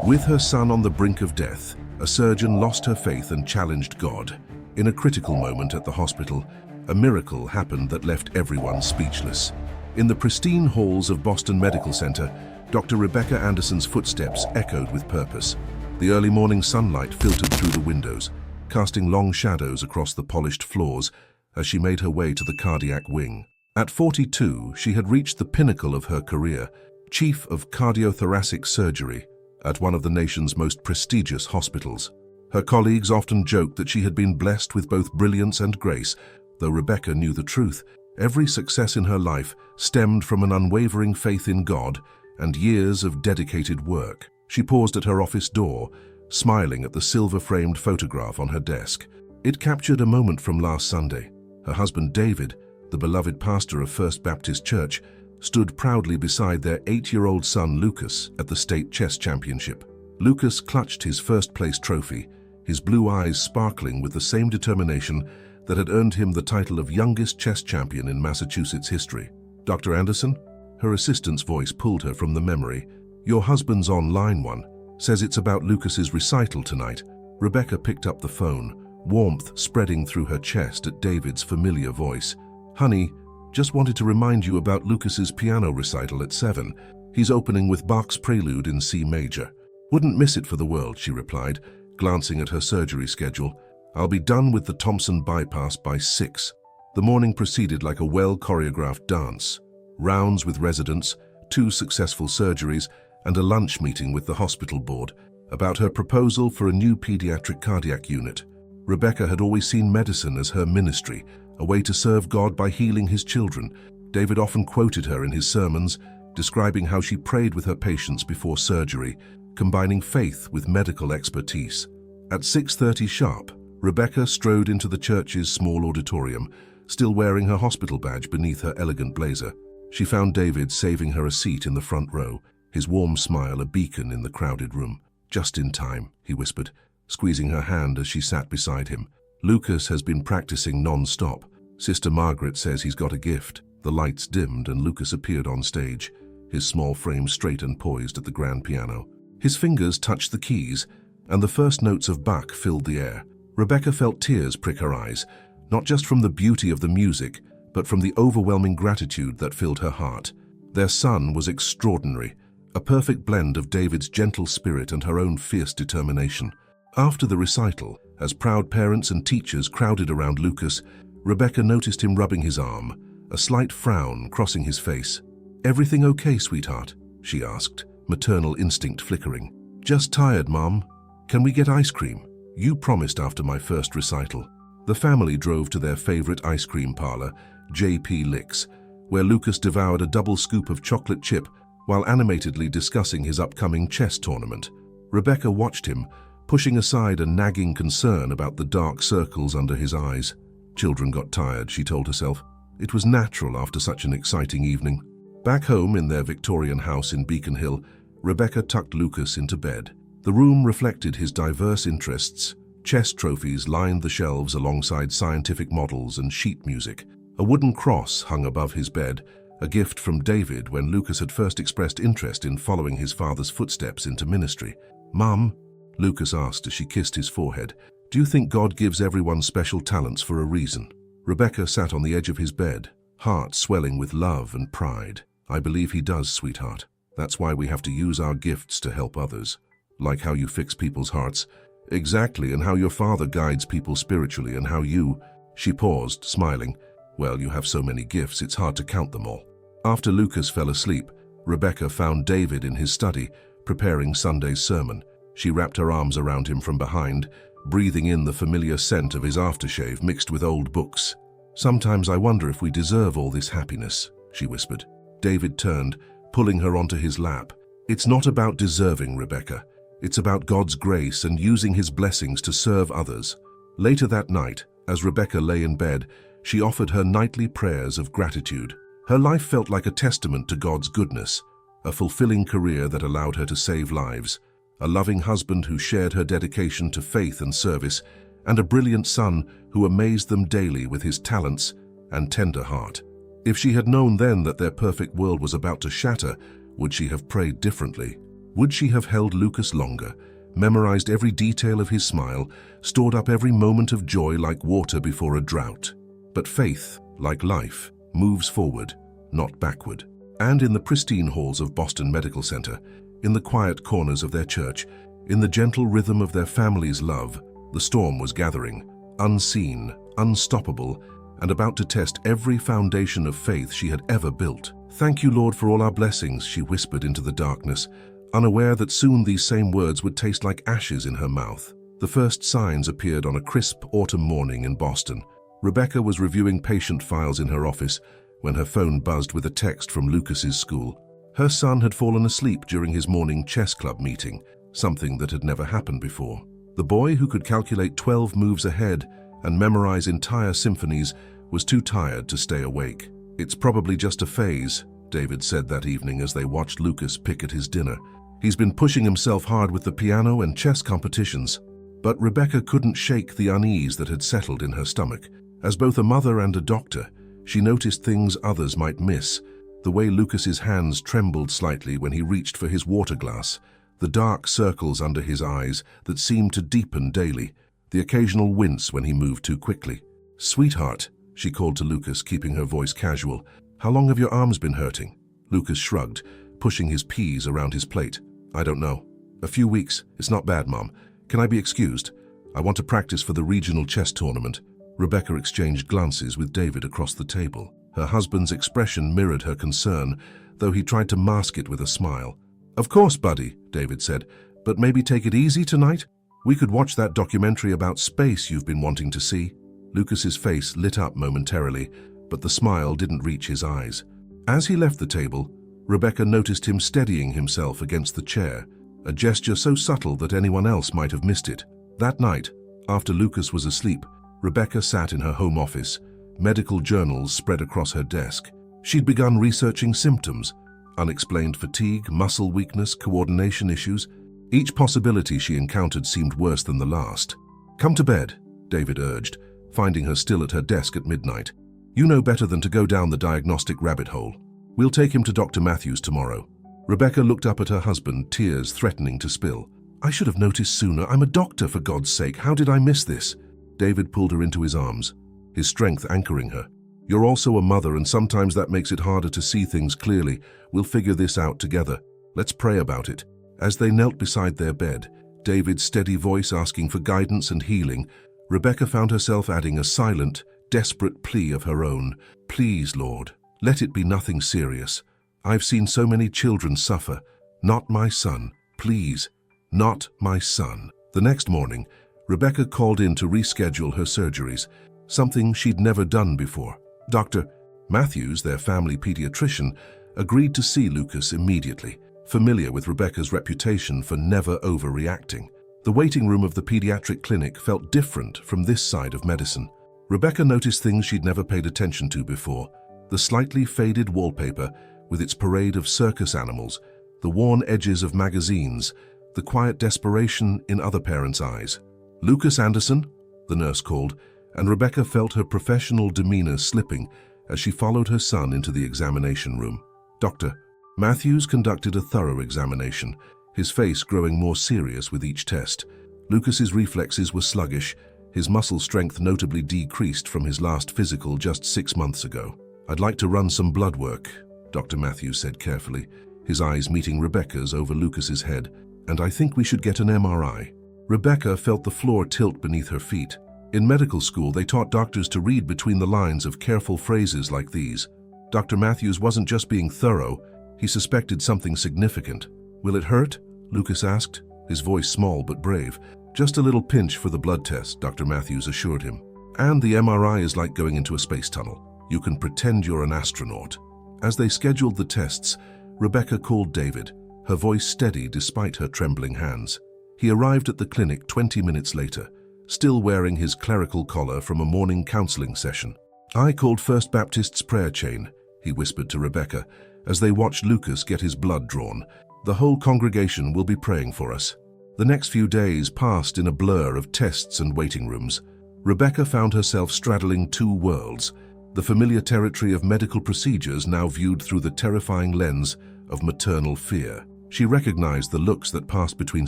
With her son on the brink of death, a surgeon lost her faith and challenged God. In a critical moment at the hospital, a miracle happened that left everyone speechless. In the pristine halls of Boston Medical Center, Dr. Rebecca Anderson's footsteps echoed with purpose. The early morning sunlight filtered through the windows, casting long shadows across the polished floors as she made her way to the cardiac wing. At 42, she had reached the pinnacle of her career, chief of Cardiothoracic Surgery at one of the nation's most prestigious hospitals. Her colleagues often joked that she had been blessed with both brilliance and grace, though Rebecca knew the truth. Every success in her life stemmed from an unwavering faith in God and years of dedicated work. She paused at her office door, smiling at the silver-framed photograph on her desk. It captured a moment from last Sunday. Her husband David, the beloved pastor of First Baptist Church, stood proudly beside their 8-year-old son Lucas at the state chess championship. Lucas clutched his first-place trophy, his blue eyes sparkling with the same determination that had earned him the title of youngest chess champion in Massachusetts history. "Dr. Anderson?" Her assistant's voice pulled her from the memory. "Your husband's on line 1. Says it's about Lucas's recital tonight." Rebecca picked up the phone, warmth spreading through her chest at David's familiar voice. "Honey, just wanted to remind you about Lucas's piano recital at 7. He's opening with Bach's Prelude in C major." "Wouldn't miss it for the world," she replied, glancing at her surgery schedule. "I'll be done with the Thompson bypass by 6. The morning proceeded like a well-choreographed dance. Rounds with residents, 2 successful surgeries, and a lunch meeting with the hospital board about her proposal for a new pediatric cardiac unit. Rebecca had always seen medicine as her ministry, a way to serve God by healing his children. David often quoted her in his sermons, describing how she prayed with her patients before surgery, combining faith with medical expertise. At 6:30 sharp, Rebecca strode into the church's small auditorium, still wearing her hospital badge beneath her elegant blazer. She found David saving her a seat in the front row, his warm smile a beacon in the crowded room. "Just in time," he whispered, squeezing her hand as she sat beside him. "Lucas has been practicing non-stop. Sister Margaret says he's got a gift." The lights dimmed and Lucas appeared on stage, his small frame straight and poised at the grand piano. His fingers touched the keys, and the first notes of Bach filled the air. Rebecca felt tears prick her eyes, not just from the beauty of the music, but from the overwhelming gratitude that filled her heart. Their son was extraordinary, a perfect blend of David's gentle spirit and her own fierce determination. After the recital, as proud parents and teachers crowded around Lucas, Rebecca noticed him rubbing his arm, a slight frown crossing his face. "Everything okay, sweetheart?" she asked, maternal instinct flickering. "Just tired, Mom. Can we get ice cream? You promised after my first recital." The family drove to their favorite ice cream parlor, J.P. Licks, where Lucas devoured a double scoop of chocolate chip while animatedly discussing his upcoming chess tournament. Rebecca watched him, pushing aside a nagging concern about the dark circles under his eyes. Children got tired, she told herself. It was natural after such an exciting evening. Back home in their Victorian house in Beacon Hill, Rebecca tucked Lucas into bed. The room reflected his diverse interests. Chess trophies lined the shelves alongside scientific models and sheet music. A wooden cross hung above his bed, a gift from David when Lucas had first expressed interest in following his father's footsteps into ministry. "Mum," Lucas asked as she kissed his forehead, "do you think God gives everyone special talents for a reason?" Rebecca sat on the edge of his bed, heart swelling with love and pride. "I believe he does, sweetheart. That's why we have to use our gifts to help others. Like how you fix people's hearts." "Exactly, and how your father guides people spiritually, and how you..." She paused, smiling. "Well, you have so many gifts, it's hard to count them all." After Lucas fell asleep, Rebecca found David in his study, preparing Sunday's sermon. She wrapped her arms around him from behind, breathing in the familiar scent of his aftershave mixed with old books. "Sometimes I wonder if we deserve all this happiness," she whispered. David turned, pulling her onto his lap. "It's not about deserving, Rebecca. It's about God's grace and using his blessings to serve others." Later that night, as Rebecca lay in bed, she offered her nightly prayers of gratitude. Her life felt like a testament to God's goodness, a fulfilling career that allowed her to save lives, a loving husband who shared her dedication to faith and service, and a brilliant son who amazed them daily with his talents and tender heart. If she had known then that their perfect world was about to shatter, would she have prayed differently? Would she have held Lucas longer, memorized every detail of his smile, stored up every moment of joy like water before a drought? But faith, like life, moves forward, not backward. And in the pristine halls of Boston Medical Center, in the quiet corners of their church, in the gentle rhythm of their family's love, the storm was gathering, unseen, unstoppable, and about to test every foundation of faith she had ever built. "Thank you, Lord, for all our blessings," she whispered into the darkness, unaware that soon these same words would taste like ashes in her mouth. The first signs appeared on a crisp autumn morning in Boston. Rebecca was reviewing patient files in her office when her phone buzzed with a text from Lucas's school. Her son had fallen asleep during his morning chess club meeting, something that had never happened before. The boy, who could calculate 12 moves ahead and memorize entire symphonies, was too tired to stay awake. "It's probably just a phase," David said that evening as they watched Lucas pick at his dinner. "He's been pushing himself hard with the piano and chess competitions." But Rebecca couldn't shake the unease that had settled in her stomach. As both a mother and a doctor, she noticed things others might miss: the way Lucas's hands trembled slightly when he reached for his water glass, the dark circles under his eyes that seemed to deepen daily, the occasional wince when he moved too quickly. "Sweetheart," she called to Lucas, keeping her voice casual, "how long have your arms been hurting?" Lucas shrugged, pushing his peas around his plate. "I don't know. A few weeks. It's not bad, Mom. Can I be excused? I want to practice for the regional chess tournament." Rebecca exchanged glances with David across the table. Her husband's expression mirrored her concern, though he tried to mask it with a smile. "Of course, buddy," David said, "but maybe take it easy tonight? We could watch that documentary about space you've been wanting to see." Lucas's face lit up momentarily, but the smile didn't reach his eyes. As he left the table, Rebecca noticed him steadying himself against the chair, a gesture so subtle that anyone else might have missed it. That night, after Lucas was asleep, Rebecca sat in her home office, medical journals spread across her desk. She'd begun researching symptoms: unexplained fatigue, muscle weakness, coordination issues. Each possibility she encountered seemed worse than the last. "Come to bed," David urged, finding her still at her desk at midnight. "You know better than to go down the diagnostic rabbit hole. We'll take him to Dr. Matthews tomorrow." Rebecca looked up at her husband, tears threatening to spill. "I should have noticed sooner. I'm a doctor, for God's sake. How did I miss this?" David pulled her into his arms, his strength anchoring her. "You're also a mother, and sometimes that makes it harder to see things clearly. We'll figure this out together. Let's pray about it." As they knelt beside their bed, David's steady voice asking for guidance and healing, Rebecca found herself adding a silent, desperate plea of her own. "Please, Lord, let it be nothing serious. I've seen so many children suffer. Not my son. Please, not my son." The next morning, Rebecca called in to reschedule her surgeries, something she'd never done before. Dr. Matthews, their family pediatrician, agreed to see Lucas immediately, familiar with Rebecca's reputation for never overreacting. The waiting room of the pediatric clinic felt different from this side of medicine. Rebecca noticed things she'd never paid attention to before: the slightly faded wallpaper with its parade of circus animals, the worn edges of magazines, the quiet desperation in other parents' eyes. "Lucas Anderson," the nurse called, and Rebecca felt her professional demeanor slipping as she followed her son into the examination room. Dr. Matthews conducted a thorough examination, his face growing more serious with each test. Lucas's reflexes were sluggish, his muscle strength notably decreased from his last physical just 6 months ago. "I'd like to run some blood work," Dr. Matthews said carefully, his eyes meeting Rebecca's over Lucas's head. "And I think we should get an MRI." Rebecca felt the floor tilt beneath her feet. In medical school, they taught doctors to read between the lines of careful phrases like these. Dr. Matthews wasn't just being thorough, he suspected something significant. "Will it hurt?" Lucas asked, his voice small but brave. "Just a little pinch for the blood test," Dr. Matthews assured him. "And the MRI is like going into a space tunnel. You can pretend you're an astronaut." As they scheduled the tests, Rebecca called David, her voice steady despite her trembling hands. He arrived at the clinic 20 minutes later, still wearing his clerical collar from a morning counseling session. "I called First Baptist's prayer chain," he whispered to Rebecca, as they watched Lucas get his blood drawn. "The whole congregation will be praying for us." The next few days passed in a blur of tests and waiting rooms. Rebecca found herself straddling two worlds: the familiar territory of medical procedures now viewed through the terrifying lens of maternal fear. She recognized the looks that passed between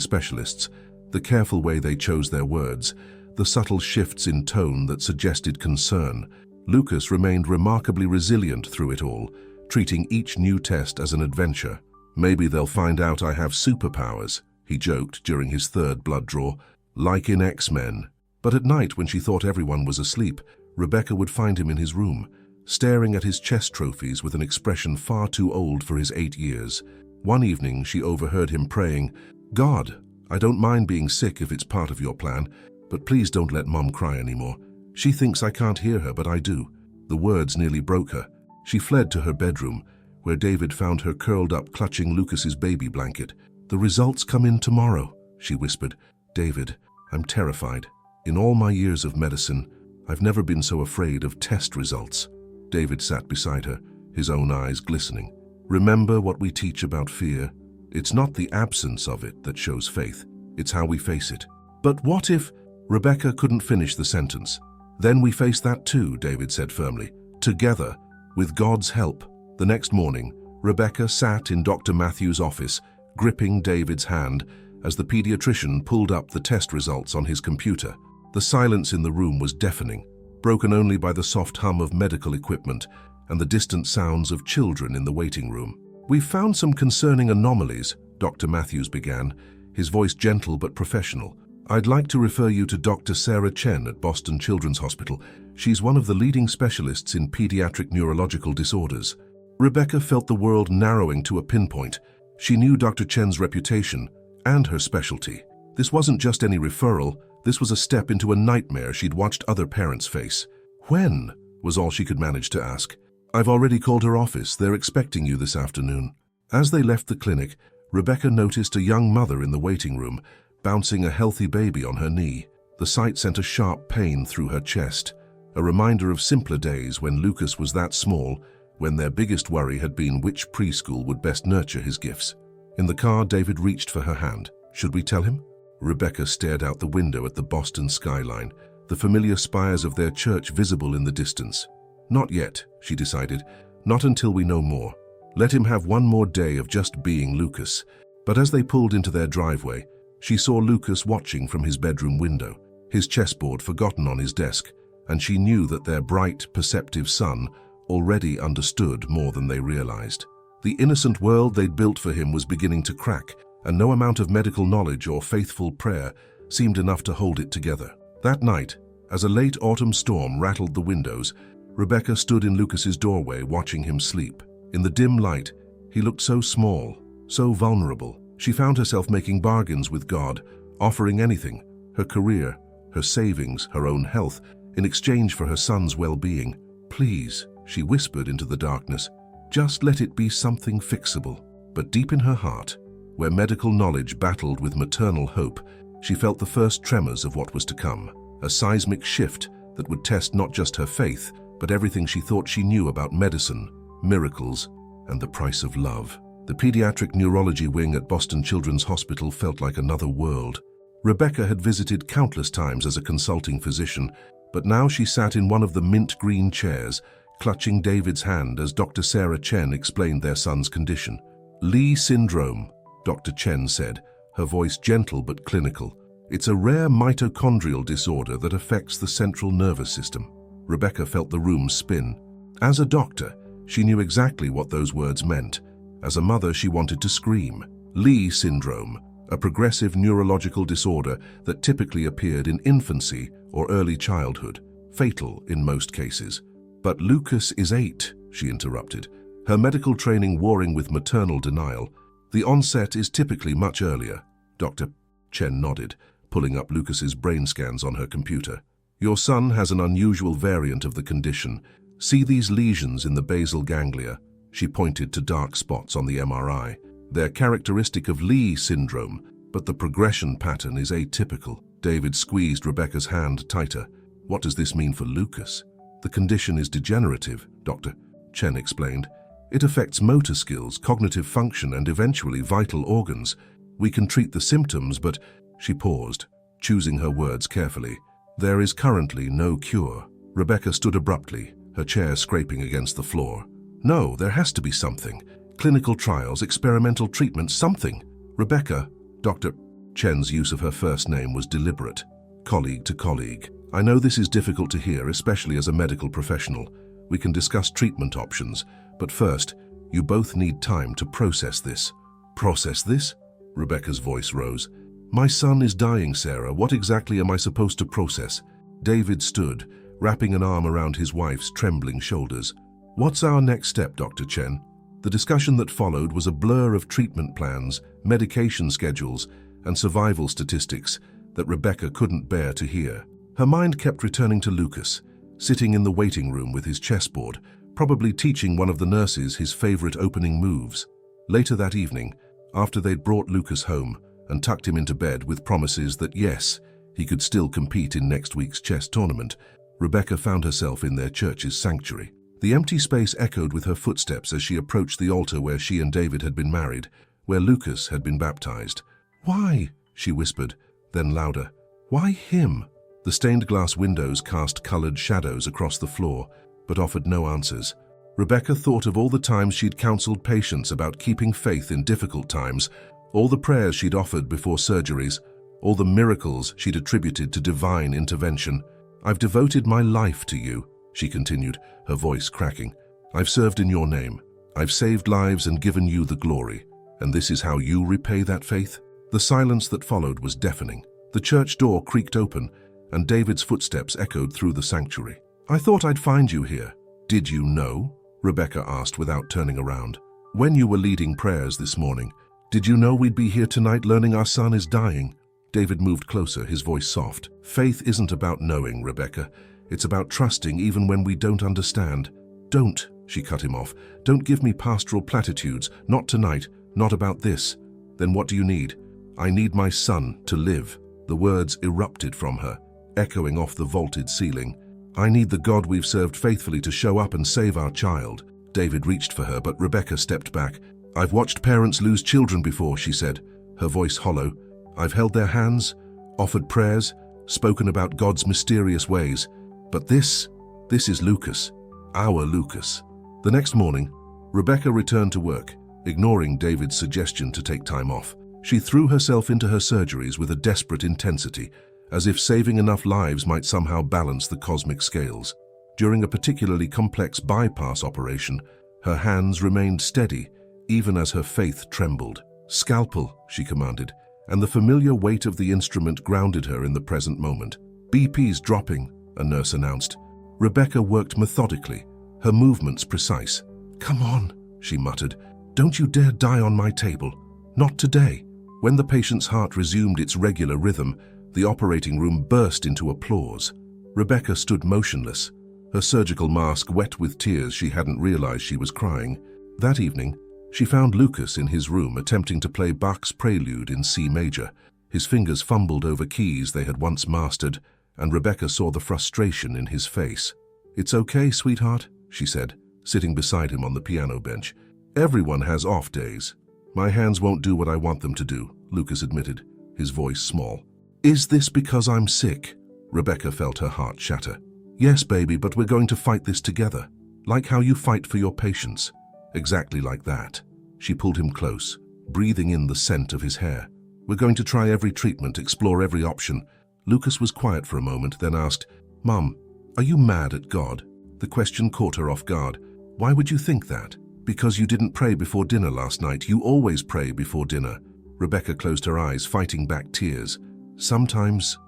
specialists, the careful way they chose their words, the subtle shifts in tone that suggested concern. Lucas remained remarkably resilient through it all, treating each new test as an adventure. "Maybe they'll find out I have superpowers," he joked during his third blood draw, "like in X-Men." But at night, when she thought everyone was asleep, Rebecca would find him in his room, staring at his chess trophies with an expression far too old for his 8 years. One evening, she overheard him praying, "God, I don't mind being sick if it's part of your plan, but please don't let Mom cry anymore. She thinks I can't hear her, but I do." The words nearly broke her. She fled to her bedroom, where David found her curled up clutching Lucas's baby blanket. "The results come in tomorrow," she whispered. "David, I'm terrified. In all my years of medicine, I've never been so afraid of test results." David sat beside her, his own eyes glistening. "Remember what we teach about fear? It's not the absence of it that shows faith. It's how we face it." "But what if—" Rebecca couldn't finish the sentence. "Then we face that too," David said firmly. "Together, with God's help." The next morning, Rebecca sat in Dr. Matthews' office, gripping David's hand as the pediatrician pulled up the test results on his computer. The silence in the room was deafening, broken only by the soft hum of medical equipment and the distant sounds of children in the waiting room. "We've found some concerning anomalies," Dr. Matthews began, his voice gentle but professional. "I'd like to refer you to Dr. Sarah Chen at Boston Children's Hospital. She's one of the leading specialists in pediatric neurological disorders." Rebecca felt the world narrowing to a pinpoint. She knew Dr. Chen's reputation and her specialty. This wasn't just any referral, this was a step into a nightmare she'd watched other parents face. "When?" was all she could manage to ask. "I've already called her office. They're expecting you this afternoon." As they left the clinic, Rebecca noticed a young mother in the waiting room, bouncing a healthy baby on her knee. The sight sent a sharp pain through her chest, a reminder of simpler days when Lucas was that small, when their biggest worry had been which preschool would best nurture his gifts. In the car, David reached for her hand. "Should we tell him?" Rebecca stared out the window at the Boston skyline, the familiar spires of their church visible in the distance. "Not yet," she decided. "Not until we know more. Let him have one more day of just being Lucas." But as they pulled into their driveway, she saw Lucas watching from his bedroom window, his chessboard forgotten on his desk, and she knew that their bright, perceptive son already understood more than they realized. The innocent world they'd built for him was beginning to crack, and no amount of medical knowledge or faithful prayer seemed enough to hold it together. That night, as a late autumn storm rattled the windows, Rebecca stood in Lucas's doorway watching him sleep. In the dim light, he looked so small, so vulnerable. She found herself making bargains with God, offering anything, her career, her savings, her own health, in exchange for her son's well-being. "Please," she whispered into the darkness, "just let it be something fixable." But deep in her heart, where medical knowledge battled with maternal hope, she felt the first tremors of what was to come, a seismic shift that would test not just her faith, but everything she thought she knew about medicine, miracles, and the price of love. The pediatric neurology wing at Boston Children's Hospital felt like another world. Rebecca had visited countless times as a consulting physician, but now she sat in one of the mint green chairs, clutching David's hand as Dr. Sarah Chen explained their son's condition. "Lee syndrome," Dr. Chen said, her voice gentle but clinical. "It's a rare mitochondrial disorder that affects the central nervous system." Rebecca felt the room spin. As a doctor, she knew exactly what those words meant. As a mother, she wanted to scream. Lee syndrome, a progressive neurological disorder that typically appeared in infancy or early childhood, fatal in most cases. "But Lucas is 8, she interrupted, her medical training warring with maternal denial. "The onset is typically much earlier." Dr. Chen nodded, pulling up Lucas's brain scans on her computer. "Your son has an unusual variant of the condition. See these lesions in the basal ganglia?" She pointed to dark spots on the MRI. "They're characteristic of Lee syndrome, but the progression pattern is atypical." David squeezed Rebecca's hand tighter. "What does this mean for Lucas?" "The condition is degenerative," Dr. Chen explained. "It affects motor skills, cognitive function, and eventually vital organs. We can treat the symptoms, but—" She paused, choosing her words carefully. "There is currently no cure." Rebecca stood abruptly, her chair scraping against the floor. "No, there has to be something. Clinical trials, experimental treatment, something. Rebecca, Dr. Chen's use of her first name was deliberate. Colleague to colleague. I know this is difficult to hear, especially as a medical professional. We can discuss treatment options, but first, you both need time to process this. Process this? Rebecca's voice rose. My son is dying, Sarah. What exactly am I supposed to process? David stood, wrapping an arm around his wife's trembling shoulders. What's our next step, Dr. Chen? The discussion that followed was a blur of treatment plans, medication schedules, and survival statistics that Rebecca couldn't bear to hear. Her mind kept returning to Lucas, sitting in the waiting room with his chessboard, probably teaching one of the nurses his favorite opening moves. Later that evening, after they'd brought Lucas home and tucked him into bed with promises that yes, he could still compete in next week's chess tournament, Rebecca found herself in their church's sanctuary. The empty space echoed with her footsteps as she approached the altar where she and David had been married, where Lucas had been baptized. Why? She whispered, then louder. Why him? The stained glass windows cast colored shadows across the floor, but offered no answers. Rebecca thought of all the times she'd counseled patients about keeping faith in difficult times, all the prayers she'd offered before surgeries, all the miracles she'd attributed to divine intervention. I've devoted my life to you, she continued, her voice cracking. I've served in your name. I've saved lives and given you the glory. And this is how you repay that faith? The silence that followed was deafening. The church door creaked open, and David's footsteps echoed through the sanctuary. I thought I'd find you here. Did you know? Rebecca asked without turning around. When you were leading prayers this morning, did you know we'd be here tonight learning our son is dying? David moved closer, his voice soft. Faith isn't about knowing, Rebecca. It's about trusting even when we don't understand. Don't, she cut him off. Don't give me pastoral platitudes. Not tonight. Not about this. Then what do you need? I need my son to live. The words erupted from her, echoing off the vaulted ceiling. I need the God we've served faithfully to show up and save our child. David reached for her, but Rebecca stepped back. I've watched parents lose children before, she said, her voice hollow. I've held their hands, offered prayers, spoken about God's mysterious ways. But this is Lucas, our Lucas. The next morning, Rebecca returned to work, ignoring David's suggestion to take time off. She threw herself into her surgeries with a desperate intensity, as if saving enough lives might somehow balance the cosmic scales. During a particularly complex bypass operation, her hands remained steady, even as her faith trembled. Scalpel, she commanded, and the familiar weight of the instrument grounded her in the present moment. BP's dropping, a nurse announced. Rebecca worked methodically, her movements precise. Come on, she muttered. Don't you dare die on my table. Not today. When the patient's heart resumed its regular rhythm, the operating room burst into applause. Rebecca stood motionless, her surgical mask wet with tears she hadn't realized she was crying. That evening, she found Lucas in his room attempting to play Bach's Prelude in C major. His fingers fumbled over keys they had once mastered, and Rebecca saw the frustration in his face. It's okay, sweetheart, she said, sitting beside him on the piano bench. Everyone has off days. My hands won't do what I want them to do, Lucas admitted, his voice small. Is this because I'm sick? Rebecca felt her heart shatter. Yes, baby, but we're going to fight this together. Like how you fight for your patients. Exactly like that. She pulled him close, breathing in the scent of his hair. We're going to try every treatment, explore every option. Lucas was quiet for a moment, then asked, Mum, are you mad at God? The question caught her off guard. Why would you think that? Because you didn't pray before dinner last night. You always pray before dinner. Rebecca closed her eyes, fighting back tears. Sometimes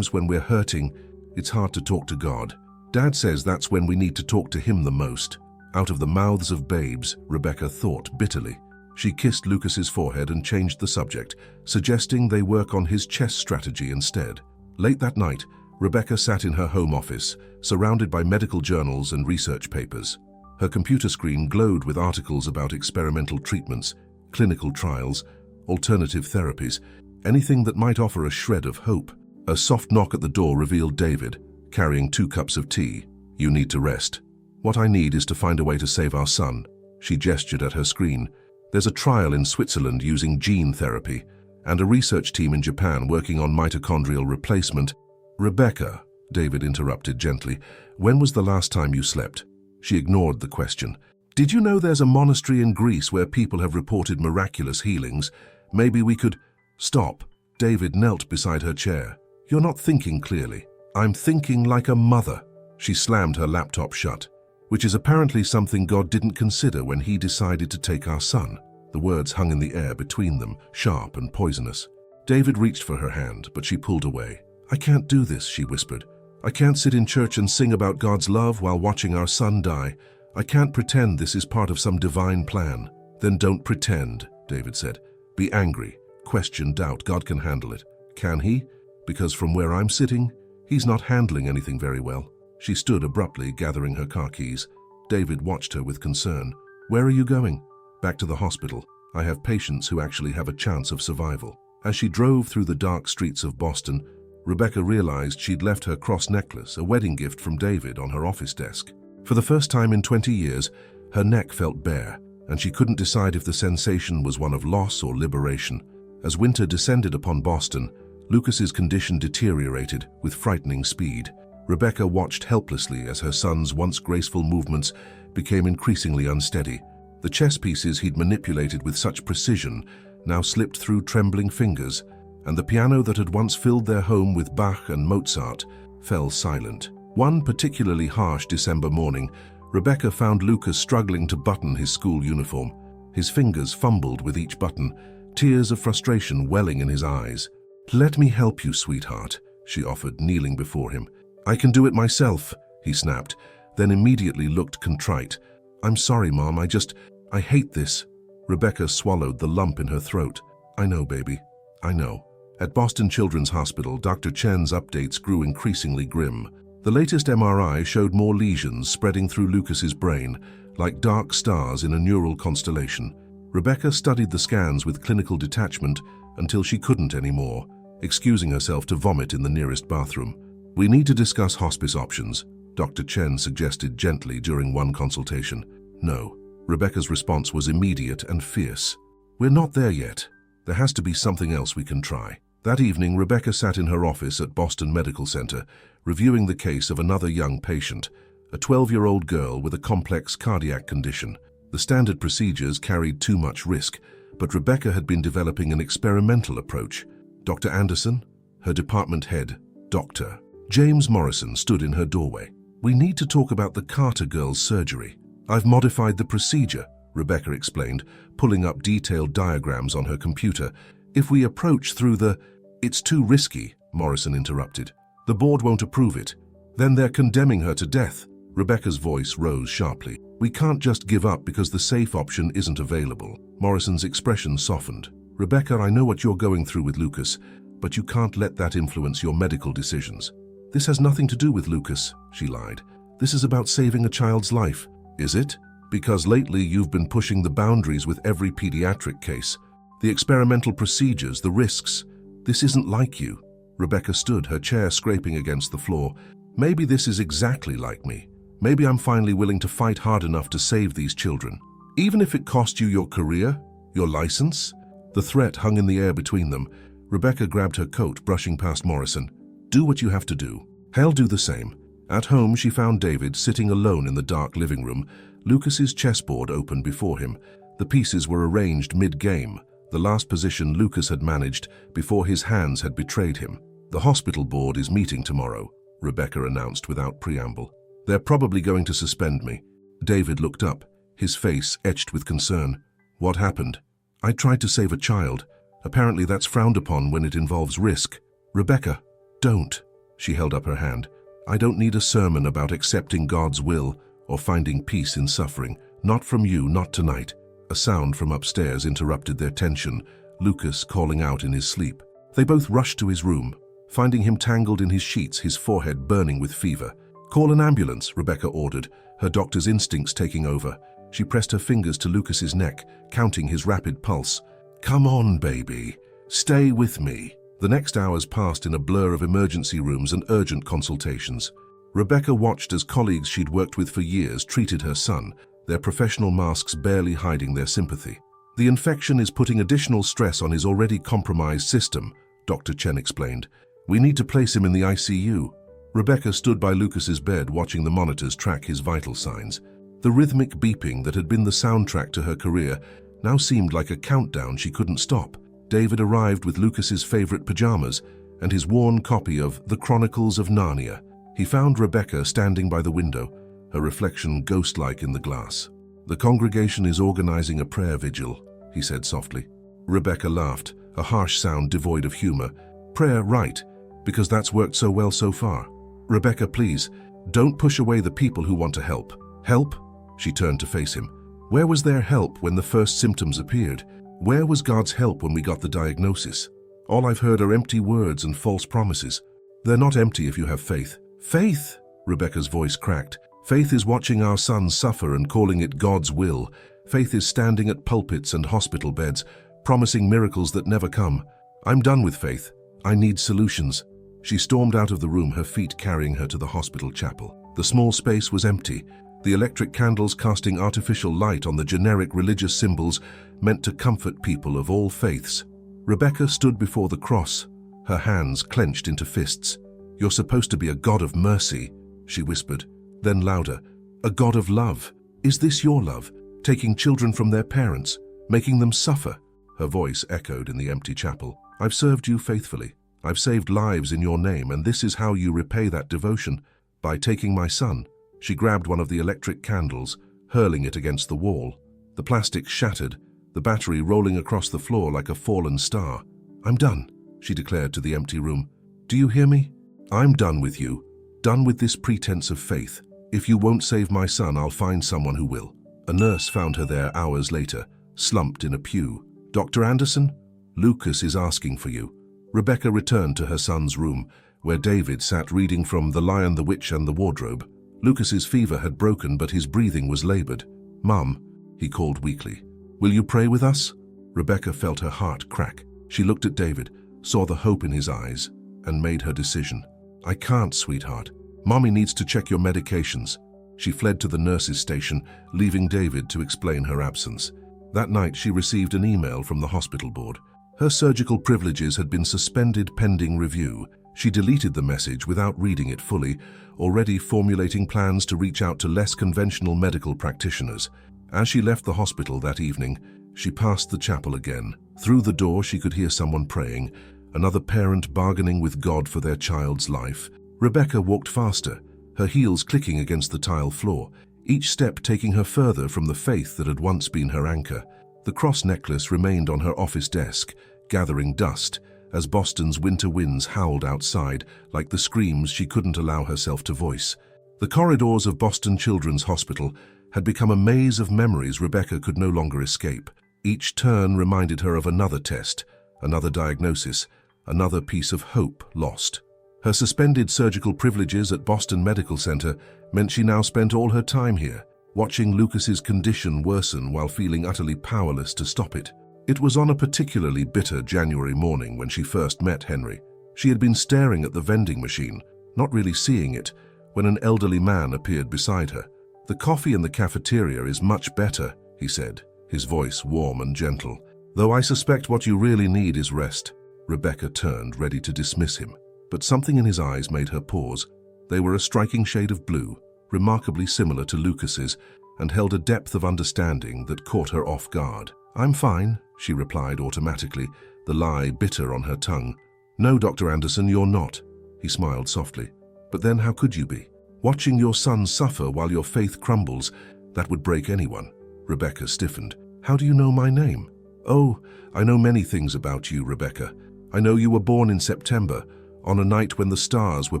when we're hurting, it's hard to talk to God. Dad says that's when we need to talk to him the most. Out of the mouths of babes, Rebecca thought bitterly. She kissed Lucas's forehead and changed the subject, suggesting they work on his chess strategy instead. Late that night, Rebecca sat in her home office, surrounded by medical journals and research papers. Her computer screen glowed with articles about experimental treatments, clinical trials, alternative therapies, anything that might offer a shred of hope. A soft knock at the door revealed David, carrying 2 cups of tea. You need to rest. What I need is to find a way to save our son. She gestured at her screen. There's a trial in Switzerland using gene therapy, and a research team in Japan working on mitochondrial replacement. Rebecca, David interrupted gently, when was the last time you slept? She ignored the question. Did you know there's a monastery in Greece where people have reported miraculous healings? Maybe we could... Stop. David knelt beside her chair. You're not thinking clearly. I'm thinking like a mother. She slammed her laptop shut, which is apparently something God didn't consider when he decided to take our son. The words hung in the air between them, sharp and poisonous. David reached for her hand, but she pulled away. I can't do this, she whispered. I can't sit in church and sing about God's love while watching our son die. I can't pretend this is part of some divine plan. Then don't pretend, David said. Be angry, question, doubt. God can handle it. Can he? Because from where I'm sitting, he's not handling anything very well. She stood abruptly, gathering her car keys. David watched her with concern. Where are you going? Back to the hospital. I have patients who actually have a chance of survival. As she drove through the dark streets of Boston, Rebecca realized she'd left her cross necklace, a wedding gift from David, on her office desk. For the first time in 20 years, her neck felt bare, and she couldn't decide if the sensation was one of loss or liberation. As winter descended upon Boston, Lucas's condition deteriorated with frightening speed. Rebecca watched helplessly as her son's once graceful movements became increasingly unsteady. The chess pieces he'd manipulated with such precision now slipped through trembling fingers, and the piano that had once filled their home with Bach and Mozart fell silent. One particularly harsh December morning, Rebecca found Lucas struggling to button his school uniform. His fingers fumbled with each button, tears of frustration welling in his eyes. Let me help you, sweetheart, she offered, kneeling before him. I can do it myself, he snapped, then immediately looked contrite. I'm sorry, Mom, I hate this. Rebecca swallowed the lump in her throat. I know, baby, I know. At Boston Children's Hospital, Dr. Chen's updates grew increasingly grim. The latest MRI showed more lesions spreading through Lucas's brain, like dark stars in a neural constellation. Rebecca studied the scans with clinical detachment until she couldn't anymore, excusing herself to vomit in the nearest bathroom. We need to discuss hospice options, Dr. Chen suggested gently during one consultation. No. Rebecca's response was immediate and fierce. We're not there yet. There has to be something else we can try. That evening, Rebecca sat in her office at Boston Medical Center, reviewing the case of another young patient, a 12-year-old girl with a complex cardiac condition. The standard procedures carried too much risk, but Rebecca had been developing an experimental approach. Dr. Anderson, her department head, Dr. James Morrison, stood in her doorway. We need to talk about the Carter girl's surgery. I've modified the procedure, Rebecca explained, pulling up detailed diagrams on her computer. If we approach through the... It's too risky, Morrison interrupted. The board won't approve it. Then they're condemning her to death. Rebecca's voice rose sharply. We can't just give up because the safe option isn't available. Morrison's expression softened. Rebecca, I know what you're going through with Lucas, but you can't let that influence your medical decisions. This has nothing to do with Lucas, she lied. This is about saving a child's life. Is it? Because lately you've been pushing the boundaries with every pediatric case. The experimental procedures, the risks. This isn't like you. Rebecca stood, her chair scraping against the floor. Maybe this is exactly like me. Maybe I'm finally willing to fight hard enough to save these children. Even if it cost you your career, your license? The threat hung in the air between them. Rebecca grabbed her coat, brushing past Morrison. Do what you have to do. I'll do the same. At home, she found David sitting alone in the dark living room, Lucas's chessboard open before him. The pieces were arranged mid-game, the last position Lucas had managed before his hands had betrayed him. The hospital board is meeting tomorrow, Rebecca announced without preamble. They're probably going to suspend me. David looked up, his face etched with concern. What happened? I tried to save a child. Apparently that's frowned upon when it involves risk. Rebecca, don't. She held up her hand. I don't need a sermon about accepting God's will or finding peace in suffering. Not from you, not tonight. A sound from upstairs interrupted their tension, Lucas calling out in his sleep. They both rushed to his room, finding him tangled in his sheets, his forehead burning with fever. Call an ambulance, Rebecca ordered, her doctor's instincts taking over. She pressed her fingers to Lucas's neck, counting his rapid pulse. Come on, baby. Stay with me. The next hours passed in a blur of emergency rooms and urgent consultations. Rebecca watched as colleagues she'd worked with for years treated her son, their professional masks barely hiding their sympathy. The infection is putting additional stress on his already compromised system, Dr. Chen explained. We need to place him in the ICU. Rebecca stood by Lucas's bed watching the monitors track his vital signs. The rhythmic beeping that had been the soundtrack to her career now seemed like a countdown she couldn't stop. David arrived with Lucas's favorite pajamas and his worn copy of The Chronicles of Narnia. He found Rebecca standing by the window, her reflection ghost-like in the glass. "The congregation is organizing a prayer vigil," he said softly. Rebecca laughed, a harsh sound devoid of humor. "Prayer, right, because that's worked so well so far. Rebecca, please, don't push away the people who want to help." "Help?" She turned to face him. Where was their help when the first symptoms appeared? Where was God's help when we got the diagnosis? All I've heard are empty words and false promises. They're not empty if you have faith. "Faith?" Rebecca's voice cracked. "Faith is watching our sons suffer and calling it God's will. Faith is standing at pulpits and hospital beds, promising miracles that never come. I'm done with faith. I need solutions." She stormed out of the room, her feet carrying her to the hospital chapel. The small space was empty, the electric candles casting artificial light on the generic religious symbols meant to comfort people of all faiths. Rebecca stood before the cross, her hands clenched into fists. "You're supposed to be a God of mercy," she whispered. Then louder, "A God of love. Is this your love? Taking children from their parents, making them suffer?" Her voice echoed in the empty chapel. "I've served you faithfully. I've saved lives in your name, and this is how you repay that devotion, by taking my son." She grabbed one of the electric candles, hurling it against the wall. The plastic shattered, the battery rolling across the floor like a fallen star. "I'm done," she declared to the empty room. "Do you hear me? I'm done with you. Done with this pretense of faith. If you won't save my son, I'll find someone who will." A nurse found her there hours later, slumped in a pew. "Dr. Anderson? Lucas is asking for you." Rebecca returned to her son's room, where David sat reading from The Lion, the Witch, and the Wardrobe. Lucas's fever had broken, but his breathing was labored. "Mum," he called weakly, "will you pray with us?" Rebecca felt her heart crack. She looked at David, saw the hope in his eyes, and made her decision. "I can't, sweetheart. Mommy needs to check your medications." She fled to the nurse's station, leaving David to explain her absence. That night she received an email from the hospital board. Her surgical privileges had been suspended pending review. She deleted the message without reading it fully, already formulating plans to reach out to less conventional medical practitioners. As she left the hospital that evening, she passed the chapel again. Through the door she could hear someone praying, another parent bargaining with God for their child's life. Rebecca walked faster, her heels clicking against the tile floor, each step taking her further from the faith that had once been her anchor. The cross necklace remained on her office desk, gathering dust, as Boston's winter winds howled outside like the screams she couldn't allow herself to voice. The corridors of Boston Children's Hospital had become a maze of memories Rebecca could no longer escape. Each turn reminded her of another test, another diagnosis, another piece of hope lost. Her suspended surgical privileges at Boston Medical Center meant she now spent all her time here, watching Lucas's condition worsen while feeling utterly powerless to stop it. It was on a particularly bitter January morning when she first met Henry. She had been staring at the vending machine, not really seeing it, when an elderly man appeared beside her. "The coffee in the cafeteria is much better," he said, his voice warm and gentle. "Though I suspect what you really need is rest." Rebecca turned, ready to dismiss him, but something in his eyes made her pause. They were a striking shade of blue, remarkably similar to Lucas's, and held a depth of understanding that caught her off guard. "I'm fine," she replied automatically, the lie bitter on her tongue. "No, Dr. Anderson, you're not." He smiled softly. "But then how could you be? Watching your son suffer while your faith crumbles, that would break anyone." Rebecca stiffened. "How do you know my name?" "Oh, I know many things about you, Rebecca. I know you were born in September, on a night when the stars were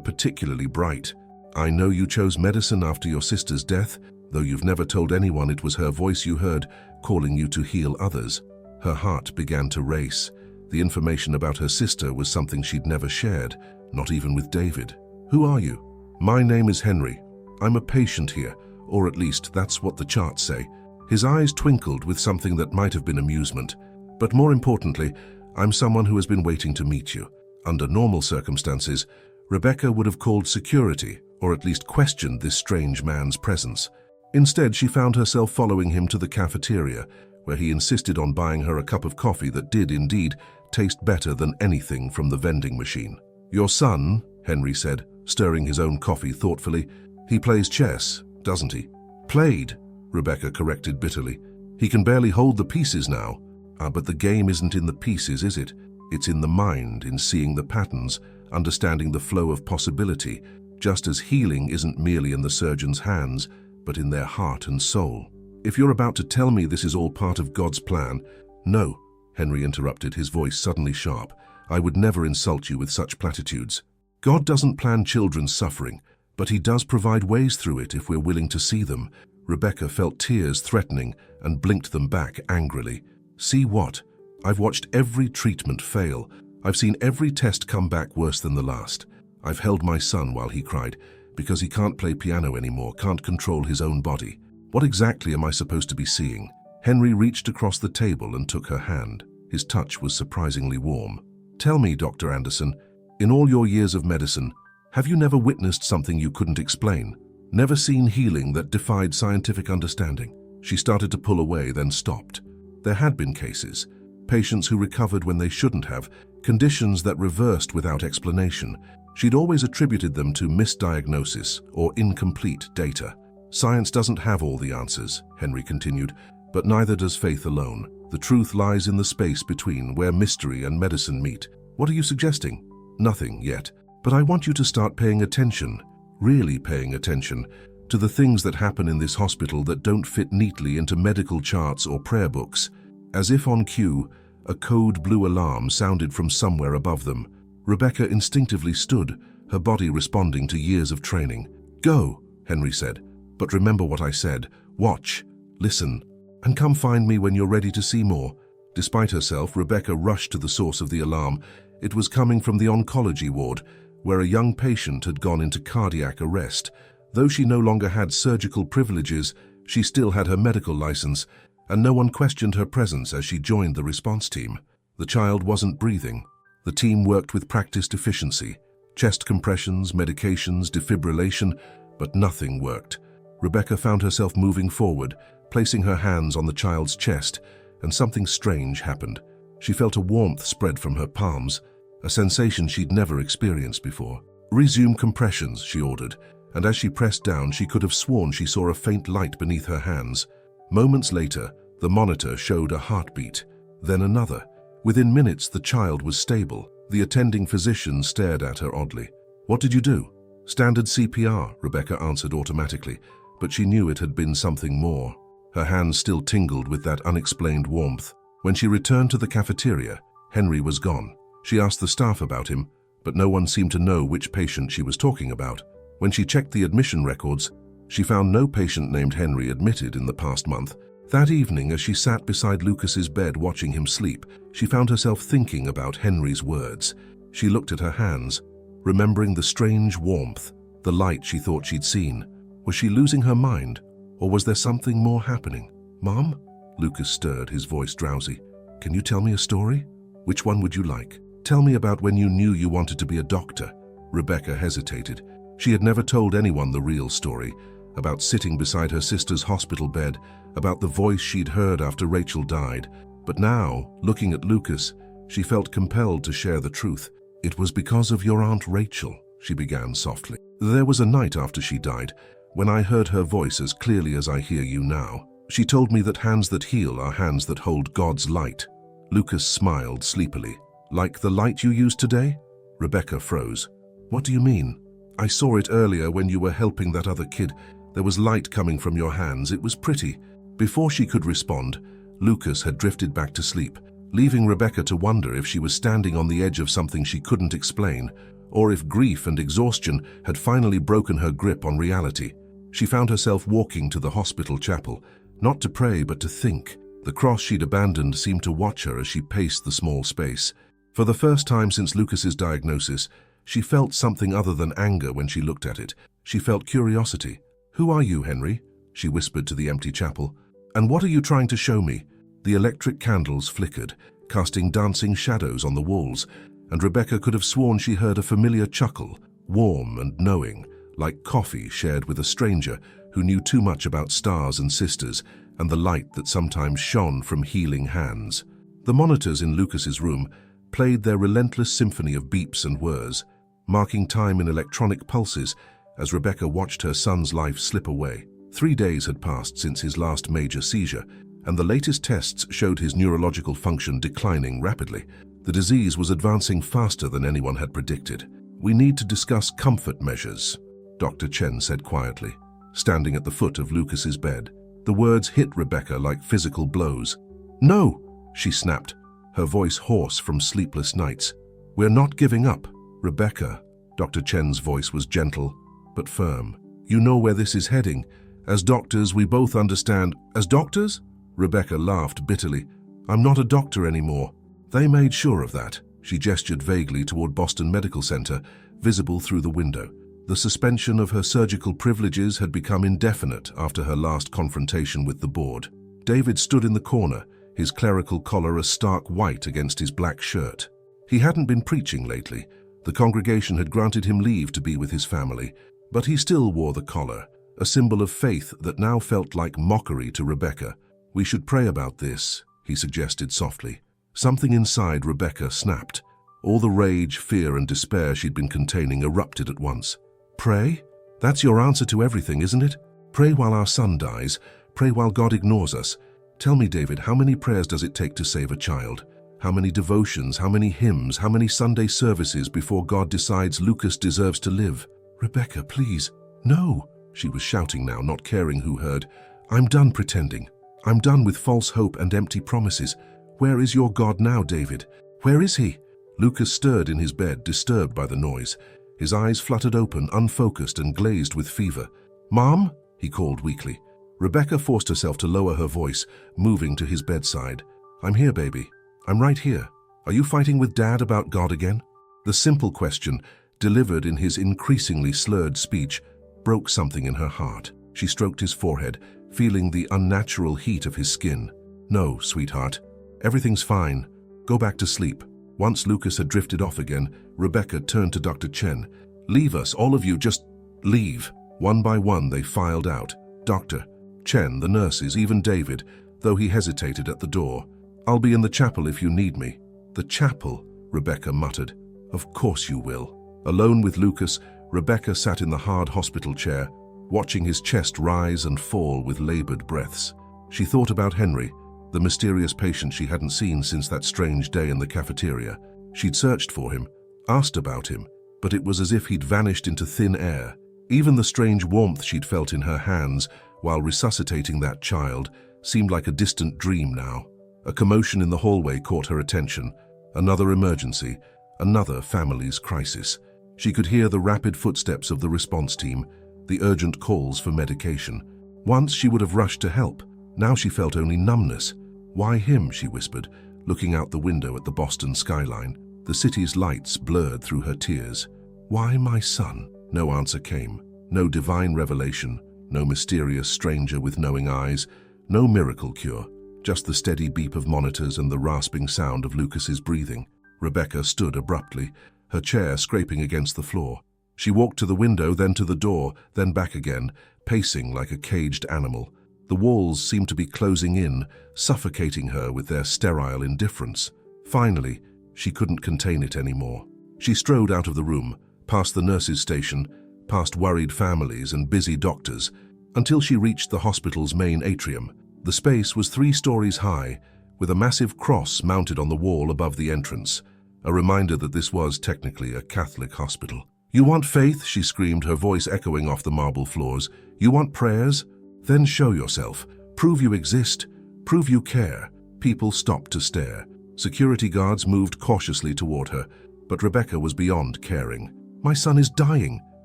particularly bright. I know you chose medicine after your sister's death, though you've never told anyone it was her voice you heard, calling you to heal others." Her heart began to race. The information about her sister was something she'd never shared, not even with David. "Who are you?" "My name is Henry. I'm a patient here, or at least that's what the charts say." His eyes twinkled with something that might have been amusement. "But more importantly, I'm someone who has been waiting to meet you." Under normal circumstances, Rebecca would have called security, or at least questioned this strange man's presence. Instead, she found herself following him to the cafeteria, where he insisted on buying her a cup of coffee that did indeed taste better than anything from the vending machine. "Your son," Henry said, stirring his own coffee thoughtfully, "he plays chess, doesn't he?" "Played," Rebecca corrected bitterly. "He can barely hold the pieces now." But the game isn't in the pieces, is it? It's in the mind, in seeing the patterns, understanding the flow of possibility, just as healing isn't merely in the surgeon's hands, but in their heart and soul. If you're about to tell me this is all part of God's plan— No, Henry interrupted, his voice suddenly sharp. I would never insult you with such platitudes. God doesn't plan children's suffering, but he does provide ways through it if we're willing to see them. Rebecca felt tears threatening and blinked them back angrily. See what? I've watched every treatment fail. I've seen every test come back worse than the last. I've held my son while he cried, because he can't play piano anymore, can't control his own body. What exactly am I supposed to be seeing? Henry reached across the table and took her hand. His touch was surprisingly warm. Tell me, Dr. Anderson, in all your years of medicine, have you never witnessed something you couldn't explain? Never seen healing that defied scientific understanding? She started to pull away, then stopped. There had been cases. Patients who recovered when they shouldn't have, conditions that reversed without explanation. She'd always attributed them to misdiagnosis or incomplete data. Science doesn't have all the answers, Henry continued, but neither does faith alone. The truth lies in the space between, where mystery and medicine meet. What are you suggesting? Nothing yet, but I want you to start paying attention, really paying attention, to the things that happen in this hospital that don't fit neatly into medical charts or prayer books. As if on cue, a code blue alarm sounded from somewhere above them. Rebecca instinctively stood, her body responding to years of training. Go, Henry said, but remember what I said. Watch, listen, and come find me when you're ready to see more. Despite herself, Rebecca rushed to the source of the alarm. It was coming from the oncology ward, where a young patient had gone into cardiac arrest. Though she no longer had surgical privileges, she still had her medical license, and no one questioned her presence as she joined the response team. The child wasn't breathing. The team worked with practiced efficiency. Chest compressions, medications, defibrillation, but nothing worked. Rebecca found herself moving forward, placing her hands on the child's chest, and something strange happened. She felt a warmth spread from her palms, a sensation she'd never experienced before. Resume compressions, she ordered, and as she pressed down, she could have sworn she saw a faint light beneath her hands. Moments later, the monitor showed a heartbeat, then another. Within minutes, the child was stable. The attending physician stared at her oddly. What did you do? Standard CPR, Rebecca answered automatically, but she knew it had been something more. Her hands still tingled with that unexplained warmth. When she returned to the cafeteria, Henry was gone. She asked the staff about him, but no one seemed to know which patient she was talking about. When she checked the admission records, she found no patient named Henry admitted in the past month. That evening, as she sat beside Lucas's bed watching him sleep, she found herself thinking about Henry's words. She looked at her hands, remembering the strange warmth, the light she thought she'd seen. Was she losing her mind, or was there something more happening? Mom? Lucas stirred, his voice drowsy. Can you tell me a story? Which one would you like? Tell me about when you knew you wanted to be a doctor. Rebecca hesitated. She had never told anyone the real story, about sitting beside her sister's hospital bed, about the voice she'd heard after Rachel died. But now, looking at Lucas, she felt compelled to share the truth. It was because of your Aunt Rachel, she began softly. There was a night after she died, when I heard her voice as clearly as I hear you now. She told me that hands that heal are hands that hold God's light. Lucas smiled sleepily. Like the light you used today? Rebecca froze. What do you mean? I saw it earlier when you were helping that other kid. There was light coming from your hands. It was pretty. Before she could respond, Lucas had drifted back to sleep, leaving Rebecca to wonder if she was standing on the edge of something she couldn't explain, or if grief and exhaustion had finally broken her grip on reality. She found herself walking to the hospital chapel, not to pray but to think. The cross she'd abandoned seemed to watch her as she paced the small space. For the first time since Lucas's diagnosis, she felt something other than anger when she looked at it. She felt curiosity. Who are you, Henry? She whispered to the empty chapel. And what are you trying to show me? The electric candles flickered, casting dancing shadows on the walls, and Rebecca could have sworn she heard a familiar chuckle, warm and knowing, like coffee shared with a stranger who knew too much about stars and sisters and the light that sometimes shone from healing hands. The monitors in Lucas's room played their relentless symphony of beeps and whirs, marking time in electronic pulses as Rebecca watched her son's life slip away. 3 days had passed since his last major seizure, and the latest tests showed his neurological function declining rapidly. The disease was advancing faster than anyone had predicted. "We need to discuss comfort measures," Dr. Chen said quietly, standing at the foot of Lucas's bed. The words hit Rebecca like physical blows. "No!" she snapped, her voice hoarse from sleepless nights. "We're not giving up." "Rebecca," Dr. Chen's voice was gentle but firm. "You know where this is heading. As doctors, we both understand." "As doctors?" Rebecca laughed bitterly. "I'm not a doctor anymore." "They made sure of that." She gestured vaguely toward Boston Medical Center, visible through the window. The suspension of her surgical privileges had become indefinite after her last confrontation with the board. David stood in the corner, his clerical collar a stark white against his black shirt. He hadn't been preaching lately. The congregation had granted him leave to be with his family, but he still wore the collar, a symbol of faith that now felt like mockery to Rebecca. "We should pray about this," he suggested softly. Something inside Rebecca snapped. All the rage, fear, and despair she'd been containing erupted at once. "Pray? That's your answer to everything, isn't it? Pray while our son dies. Pray while God ignores us. Tell me, David, how many prayers does it take to save a child? How many devotions, how many hymns, how many Sunday services before God decides Lucas deserves to live?" "Rebecca, please." "No," she was shouting now, not caring who heard. "I'm done pretending. I'm done with false hope and empty promises. Where is your God now, David? Where is he?" Lucas stirred in his bed, disturbed by the noise. His eyes fluttered open, unfocused and glazed with fever. "Mom?" he called weakly. Rebecca forced herself to lower her voice, moving to his bedside. "I'm here, baby. I'm right here. Are you fighting with Dad about God again?" The simple question, delivered in his increasingly slurred speech, broke something in her heart. She stroked his forehead, feeling the unnatural heat of his skin. "No, sweetheart. Everything's fine. Go back to sleep." Once Lucas had drifted off again, Rebecca turned to Dr. Chen. "Leave us, all of you, just leave." One by one they filed out. Dr. Chen, the nurses, even David, though he hesitated at the door. "I'll be in the chapel if you need me." "The chapel?" Rebecca muttered. "Of course you will." Alone with Lucas, Rebecca sat in the hard hospital chair, watching his chest rise and fall with labored breaths. She thought about Henry, the mysterious patient she hadn't seen since that strange day in the cafeteria. She'd searched for him, asked about him, but it was as if he'd vanished into thin air. Even the strange warmth she'd felt in her hands while resuscitating that child seemed like a distant dream now. A commotion in the hallway caught her attention. Another emergency, another family's crisis. She could hear the rapid footsteps of the response team, the urgent calls for medication. Once she would have rushed to help. Now she felt only numbness. "Why him?" she whispered, looking out the window at the Boston skyline. The city's lights blurred through her tears. "Why my son?" No answer came. No divine revelation, no mysterious stranger with knowing eyes, no miracle cure, just the steady beep of monitors and the rasping sound of Lucas's breathing. Rebecca stood abruptly, her chair scraping against the floor. She walked to the window, then to the door, then back again, pacing like a caged animal. The walls seemed to be closing in, suffocating her with their sterile indifference. Finally, she couldn't contain it anymore. She strode out of the room, past the nurses' station, past worried families and busy doctors, until she reached the hospital's main atrium. The space was 3 stories high, with a massive cross mounted on the wall above the entrance, a reminder that this was technically a Catholic hospital. "You want faith?" she screamed, her voice echoing off the marble floors. "You want prayers? Then show yourself. Prove you exist. Prove you care." People stopped to stare. Security guards moved cautiously toward her, but Rebecca was beyond caring. "My son is dying,"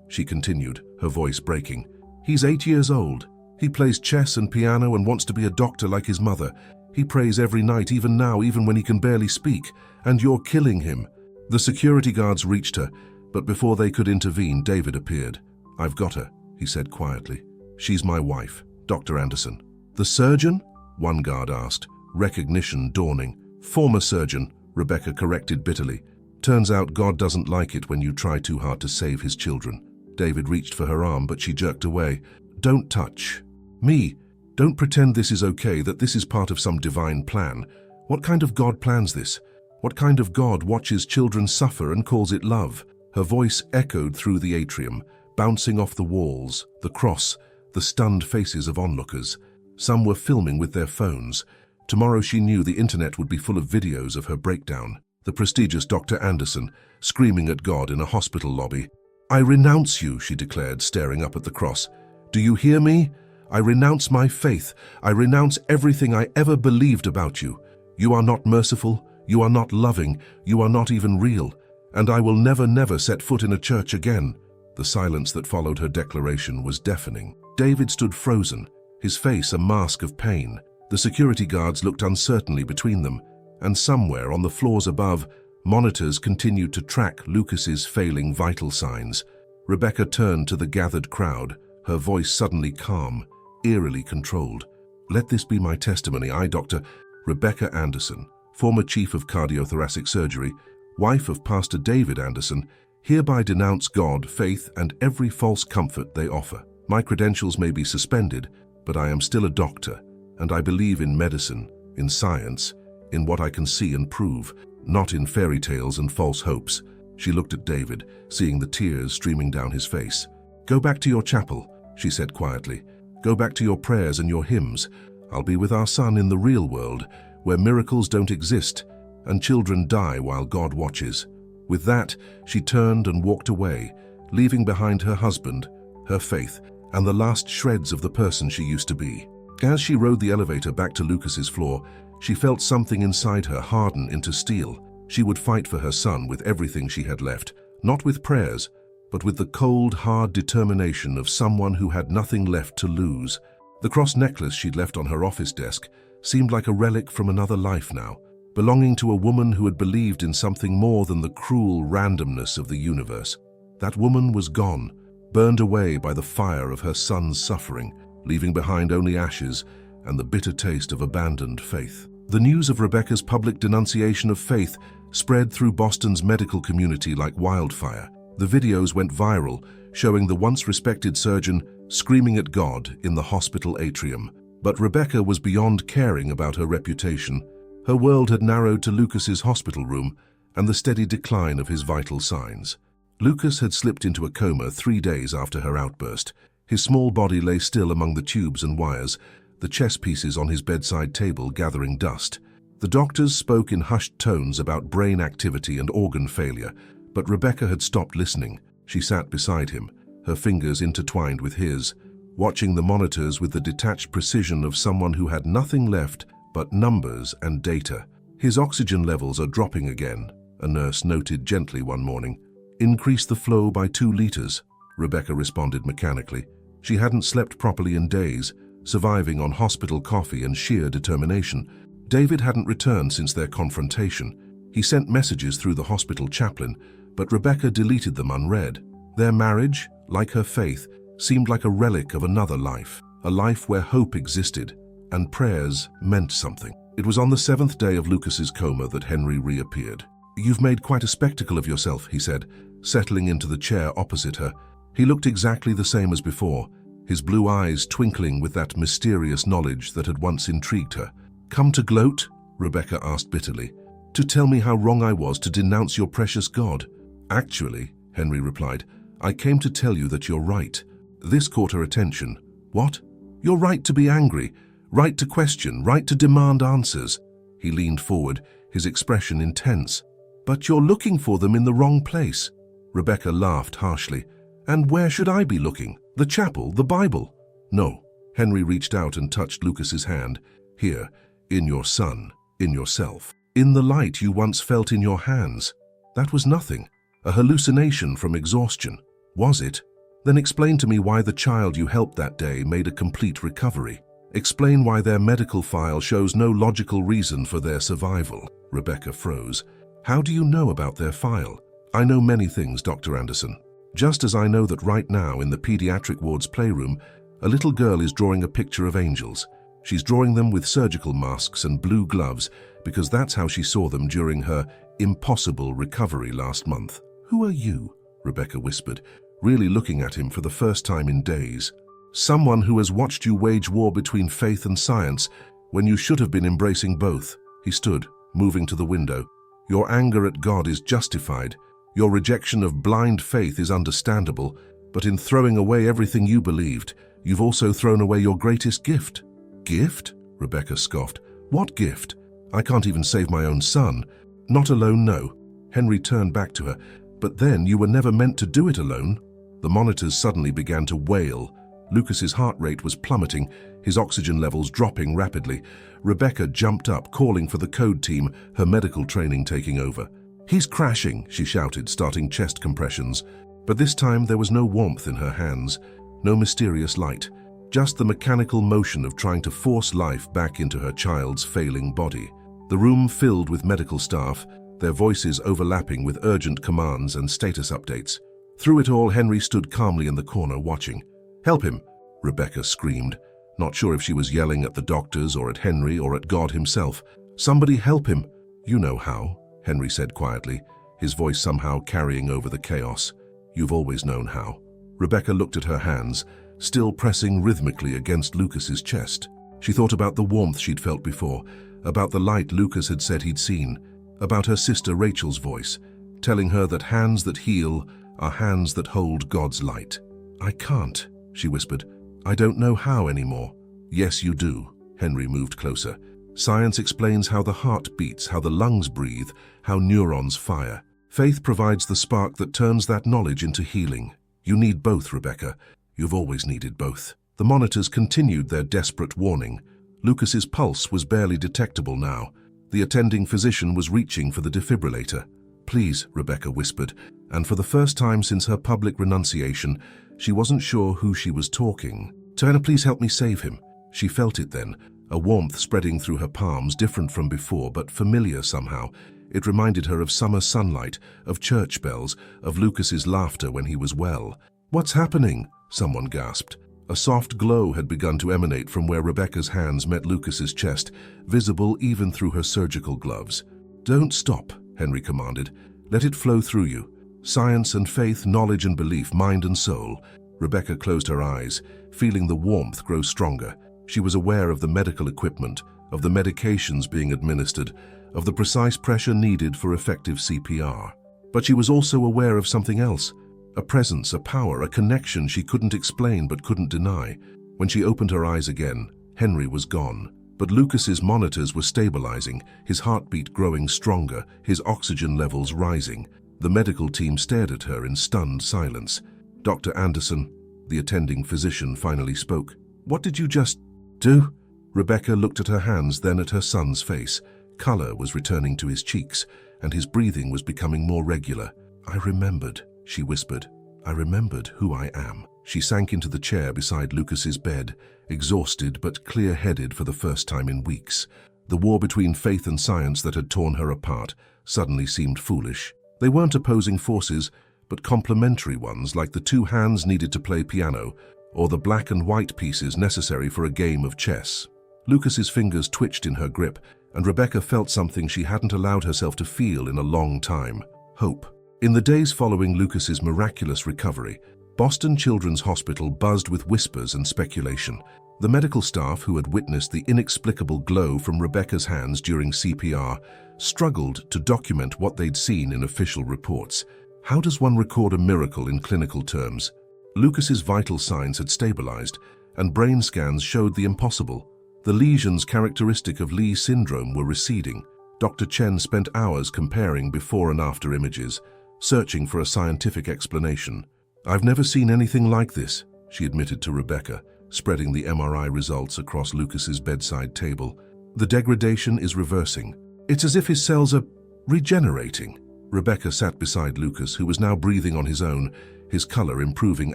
she continued, her voice breaking. "He's 8 years old. He plays chess and piano and wants to be a doctor like his mother. He prays every night, even now, even when he can barely speak. And you're killing him." The security guards reached her, but before they could intervene, David appeared. "I've got her," he said quietly. "She's my wife, Dr. Anderson." "The surgeon?" one guard asked, recognition dawning. "Former surgeon," Rebecca corrected bitterly. "Turns out God doesn't like it when you try too hard to save his children." David reached for her arm, but she jerked away. "Don't touch me. Don't pretend this is okay, that this is part of some divine plan. What kind of God plans this? What kind of God watches children suffer and calls it love?" Her voice echoed through the atrium, bouncing off the walls, the cross, the stunned faces of onlookers. Some were filming with their phones. Tomorrow she knew the internet would be full of videos of her breakdown. The prestigious Dr. Anderson, screaming at God in a hospital lobby. "I renounce you," she declared, staring up at the cross. "Do you hear me? I renounce my faith. I renounce everything I ever believed about you. You are not merciful. You are not loving. You are not even real. And I will never set foot in a church again." The silence that followed her declaration was deafening. David stood frozen, his face a mask of pain. The security guards looked uncertainly between them, and somewhere on the floors above, monitors continued to track Lucas's failing vital signs. Rebecca turned to the gathered crowd, her voice suddenly calm, eerily controlled. "Let this be my testimony. I, Dr. Rebecca Anderson, former chief of Cardiothoracic Surgery, wife of Pastor David Anderson, hereby denounce God, faith, and every false comfort they offer. My credentials may be suspended, but I am still a doctor, and I believe in medicine, in science, in what I can see and prove, not in fairy tales and false hopes." She looked at David, seeing the tears streaming down his face. "Go back to your chapel," she said quietly. "Go back to your prayers and your hymns. I'll be with our son in the real world, where miracles don't exist, and children die while God watches." With that, she turned and walked away, leaving behind her husband, her faith, and the last shreds of the person she used to be. As she rode the elevator back to Lucas's floor, she felt something inside her harden into steel. She would fight for her son with everything she had left, not with prayers, but with the cold, hard determination of someone who had nothing left to lose. The cross necklace she'd left on her office desk seemed like a relic from another life now, belonging to a woman who had believed in something more than the cruel randomness of the universe. That woman was gone, burned away by the fire of her son's suffering, leaving behind only ashes and the bitter taste of abandoned faith. The news of Rebecca's public denunciation of faith spread through Boston's medical community like wildfire. The videos went viral, showing the once respected surgeon screaming at God in the hospital atrium. But Rebecca was beyond caring about her reputation. Her world had narrowed to Lucas's hospital room and the steady decline of his vital signs. Lucas had slipped into a coma 3 days after her outburst. His small body lay still among the tubes and wires, the chess pieces on his bedside table gathering dust. The doctors spoke in hushed tones about brain activity and organ failure, but Rebecca had stopped listening. She sat beside him, her fingers intertwined with his, watching the monitors with the detached precision of someone who had nothing left but numbers and data. "His oxygen levels are dropping again," a nurse noted gently one morning. "Increase the flow by 2 liters, Rebecca responded mechanically. She hadn't slept properly in days, surviving on hospital coffee and sheer determination. David hadn't returned since their confrontation. He sent messages through the hospital chaplain, but Rebecca deleted them unread. Their marriage, like her faith, seemed like a relic of another life, a life where hope existed, and prayers meant something. It was on the 7th day of Lucas's coma that Henry reappeared. "You've made quite a spectacle of yourself," he said, settling into the chair opposite her. He looked exactly the same as before, his blue eyes twinkling with that mysterious knowledge that had once intrigued her. "Come to gloat?" Rebecca asked bitterly. "To tell me how wrong I was to denounce your precious God?" "Actually," Henry replied, "I came to tell you that you're right." This caught her attention. "What?" "You're right to be angry, right to question, right to demand answers." He leaned forward, his expression intense. "But you're looking for them in the wrong place." Rebecca laughed harshly. "And where should I be looking? The chapel, the Bible?" "No." Henry reached out and touched Lucas's hand. "Here, in your son, in yourself. In the light you once felt in your hands. That was nothing, a hallucination from exhaustion. Was it? Then explain to me why the child you helped that day made a complete recovery. Explain why their medical file shows no logical reason for their survival." Rebecca froze. "How do you know about their file?" "I know many things, Dr. Anderson. Just as I know that right now in the pediatric ward's playroom, a little girl is drawing a picture of angels. She's drawing them with surgical masks and blue gloves because that's how she saw them during her impossible recovery last month." "Who are you?" Rebecca whispered, really looking at him for the first time in days. "Someone who has watched you wage war between faith and science when you should have been embracing both." He stood, moving to the window. "Your anger at God is justified. Your rejection of blind faith is understandable, but in throwing away everything you believed, You've also thrown away your greatest gift." "Gift?" Rebecca scoffed. "What gift? I can't even save my own son." "Not alone, no." Henry turned back to her. "But then you were never meant to do it alone." The monitors suddenly began to wail. Lucas's heart rate was plummeting, his oxygen levels dropping rapidly. Rebecca jumped up, calling for the code team, her medical training taking over. "He's crashing," she shouted, starting chest compressions. But this time there was no warmth in her hands, no mysterious light, just the mechanical motion of trying to force life back into her child's failing body. The room filled with medical staff, their voices overlapping with urgent commands and status updates. Through it all, Henry stood calmly in the corner watching. "Help him!" Rebecca screamed, not sure if she was yelling at the doctors or at Henry or at God himself. "Somebody help him!" "You know how," Henry said quietly, his voice somehow carrying over the chaos. "You've always known how." Rebecca looked at her hands, still pressing rhythmically against Lucas's chest. She thought about the warmth she'd felt before, about the light Lucas had said he'd seen, about her sister Rachel's voice, telling her that hands that heal are hands that hold God's light. "I can't," she whispered. "I don't know how anymore." "Yes, you do." Henry moved closer. "Science explains how the heart beats, how the lungs breathe, how neurons fire. Faith provides the spark that turns that knowledge into healing. You need both, Rebecca. You've always needed both." The monitors continued their desperate warning. Lucas's pulse was barely detectable now. The attending physician was reaching for the defibrillator. "Please," Rebecca whispered, and for the first time since her public renunciation, she wasn't sure who she was talking. "Turner, please help me save him." She felt it then, a warmth spreading through her palms, different from before, but familiar somehow. It reminded her of summer sunlight, of church bells, of Lucas's laughter when he was well. "What's happening?" someone gasped. A soft glow had begun to emanate from where Rebecca's hands met Lucas's chest, visible even through her surgical gloves. "Don't stop," Henry commanded. "Let it flow through you. Science and faith, knowledge and belief, mind and soul." Rebecca closed her eyes, feeling the warmth grow stronger. She was aware of the medical equipment, of the medications being administered, of the precise pressure needed for effective CPR. But she was also aware of something else, a presence, a power, a connection she couldn't explain but couldn't deny. When she opened her eyes again, Henry was gone. But Lucas's monitors were stabilizing, his heartbeat growing stronger, his oxygen levels rising. The medical team stared at her in stunned silence. "Dr. Anderson," the attending physician finally spoke. "What did you just do?" Rebecca looked at her hands, then at her son's face. Color was returning to his cheeks, and his breathing was becoming more regular. "I remembered," she whispered. "I remembered who I am." She sank into the chair beside Lucas's bed, exhausted but clear-headed for the first time in weeks. The war between faith and science that had torn her apart suddenly seemed foolish. They weren't opposing forces, but complementary ones, like the two hands needed to play piano, or the black and white pieces necessary for a game of chess. Lucas's fingers twitched in her grip, and Rebecca felt something she hadn't allowed herself to feel in a long time: hope. In the days following Lucas's miraculous recovery, Boston Children's Hospital buzzed with whispers and speculation. The medical staff who had witnessed the inexplicable glow from Rebecca's hands during CPR struggled to document what they'd seen in official reports. How does one record a miracle in clinical terms? Lucas's vital signs had stabilized, and brain scans showed the impossible. The lesions characteristic of Lee syndrome were receding. Dr. Chen spent hours comparing before and after images, searching for a scientific explanation. "I've never seen anything like this," she admitted to Rebecca, spreading the MRI results across Lucas's bedside table. "The degradation is reversing. It's as if his cells are regenerating." Rebecca sat beside Lucas, who was now breathing on his own, his color improving